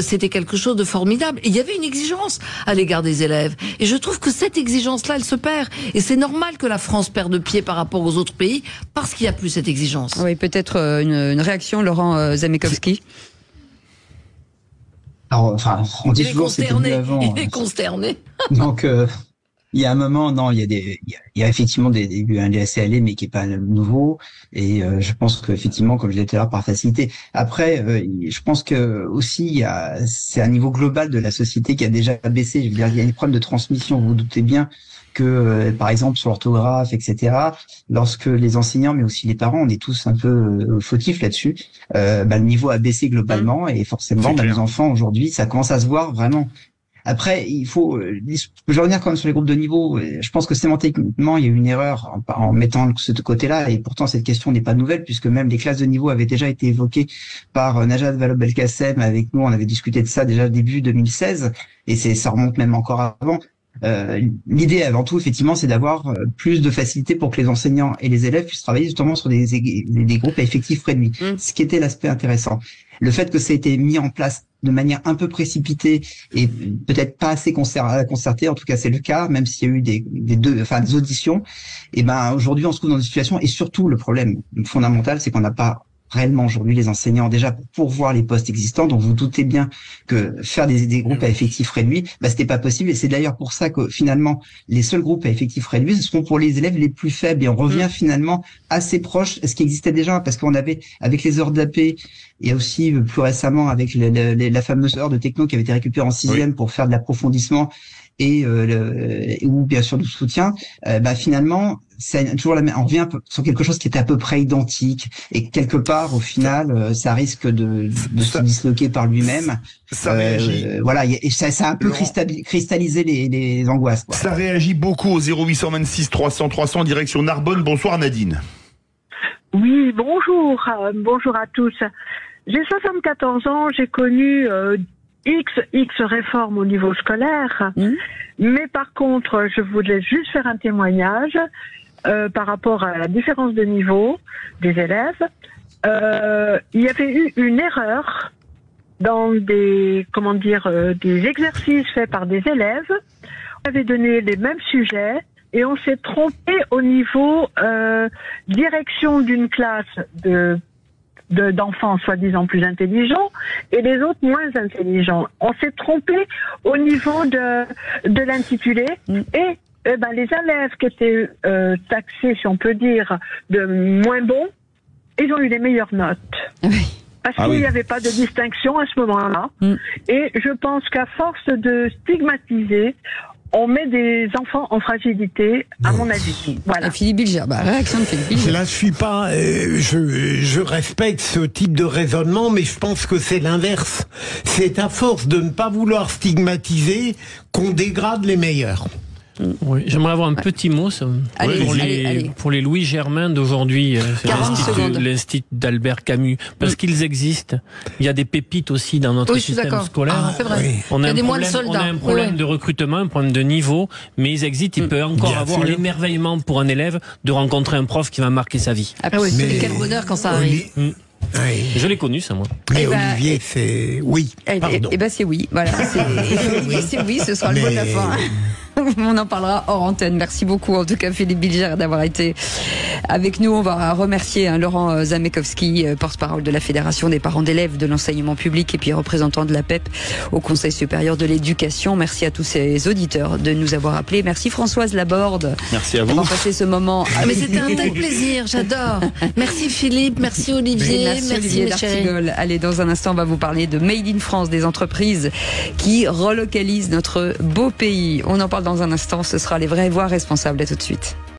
c'était quelque chose de formidable. Et il y avait une exigence à l'égard des élèves. Et je trouve que cette exigence-là, elle se perd. Et c'est normal que la France perde de pied par rapport aux autres pays, parce qu'il n'y a plus cette exigence. Oui, peut-être une réaction, Laurent Zamekowski. Alors, enfin, on dit toujours c'était mieux avant. Il est consterné. Donc, il y a un moment, non, il y a effectivement un laisser-aller, mais qui est pas nouveau. Et je pense qu'effectivement, comme je l'ai dit tout à l'heure, par facilité. Après, je pense que aussi, c'est un niveau global de la société qui a déjà baissé. Je veux dire, il y a une problème de transmission. Vous vous doutez bien que, par exemple, sur l'orthographe, etc., lorsque les enseignants, mais aussi les parents, on est tous un peu fautifs là-dessus, le niveau a baissé globalement, et forcément, les enfants aujourd'hui, ça commence à se voir vraiment. Après, je vais revenir quand même sur les groupes de niveau. Je pense que sémantiquement, il y a eu une erreur en mettant ce côté-là, et pourtant cette question n'est pas nouvelle, puisque même les classes de niveau avaient déjà été évoquées par Najat Vallaud-Belkacem avec nous. On avait discuté de ça déjà début 2016, et ça remonte même encore avant. L'idée avant tout, effectivement, c'est d'avoir plus de facilité pour que les enseignants et les élèves puissent travailler justement sur des groupes à effectifs réduits, ce qui était l'aspect intéressant. Le fait que ça a été mis en place de manière un peu précipitée et peut-être pas assez concertée, en tout cas c'est le cas, même s'il y a eu des auditions, et ben aujourd'hui on se trouve dans une situation, et surtout le problème fondamental, c'est qu'on n'a pas réellement aujourd'hui les enseignants déjà pour pourvoir les postes existants. Donc vous doutez bien que faire des groupes à effectifs réduits, c'était pas possible, et c'est d'ailleurs pour ça que finalement les seuls groupes à effectifs réduits ce seront pour les élèves les plus faibles, et on revient finalement assez proche à ce qui existait déjà, parce qu'on avait avec les heures d'AP et aussi plus récemment avec la fameuse heure de techno qui avait été récupérée en 6e pour faire de l'approfondissement et ou bien sûr du soutien, finalement c'est toujours on revient sur quelque chose qui était à peu près identique, et quelque part au final ça risque de se disloquer par lui-même. Voilà, et ça a un peu cristallisé les angoisses, quoi. Ça réagit beaucoup au 0826 300 300 direction Narbonne. Bonsoir Nadine. Oui, bonjour, bonjour à tous. J'ai 74 ans, j'ai connu X réformes au niveau scolaire, mais par contre, je voulais juste faire un témoignage par rapport à la différence de niveau des élèves. Il y avait eu une erreur dans des exercices faits par des élèves. On avait donné les mêmes sujets et on s'est trompé au niveau direction d'une classe d'enfants soi-disant plus intelligents et les autres moins intelligents. On s'est trompé au niveau de l'intitulé et les élèves qui étaient taxés, si on peut dire, de moins bons, ils ont eu les meilleures notes. Parce qu'il n'y avait pas de distinction à ce moment-là. Et je pense qu'à force de stigmatiser, on met des enfants en fragilité, à mon avis. Voilà. Philippe Bilger, réaction de Philippe Bilger. Là, je suis pas, je respecte ce type de raisonnement, mais je pense que c'est l'inverse. C'est à force de ne pas vouloir stigmatiser qu'on dégrade les meilleurs. Oui, j'aimerais avoir un petit mot pour les Louis Germain d'aujourd'hui, l'Institut d'Albert Camus, parce qu'ils existent. Il y a des pépites aussi dans notre système scolaire. C'est vrai. On a un problème de recrutement, un problème de niveau, mais ils existent. Il peut encore avoir l'émerveillement pour un élève de rencontrer un prof qui va marquer sa vie. Quel bonheur quand ça arrive. Je l'ai connu, ça, moi. Mais Olivier, c'est oui. C'est oui. Voilà. C'est oui, ce sera le mot de la fin. On en parlera hors antenne. Merci beaucoup, en tout cas, Philippe Bilger, d'avoir été avec nous. On va remercier Laurent Zamekowski, porte-parole de la Fédération des parents d'élèves de l'enseignement public et puis représentant de la PEP au Conseil supérieur de l'éducation. Merci à tous ces auditeurs de nous avoir appelés. Merci Françoise Laborde. Merci à vous. D'avoir passé ce moment. Mais c'était un tel plaisir, j'adore. Merci Philippe, merci Olivier, merci Olivier d'Artigol. Allez, dans un instant, on va vous parler de Made in France, des entreprises qui relocalisent notre beau pays. On en parle dans un instant, ce sera les vraies voix responsables. À tout de suite.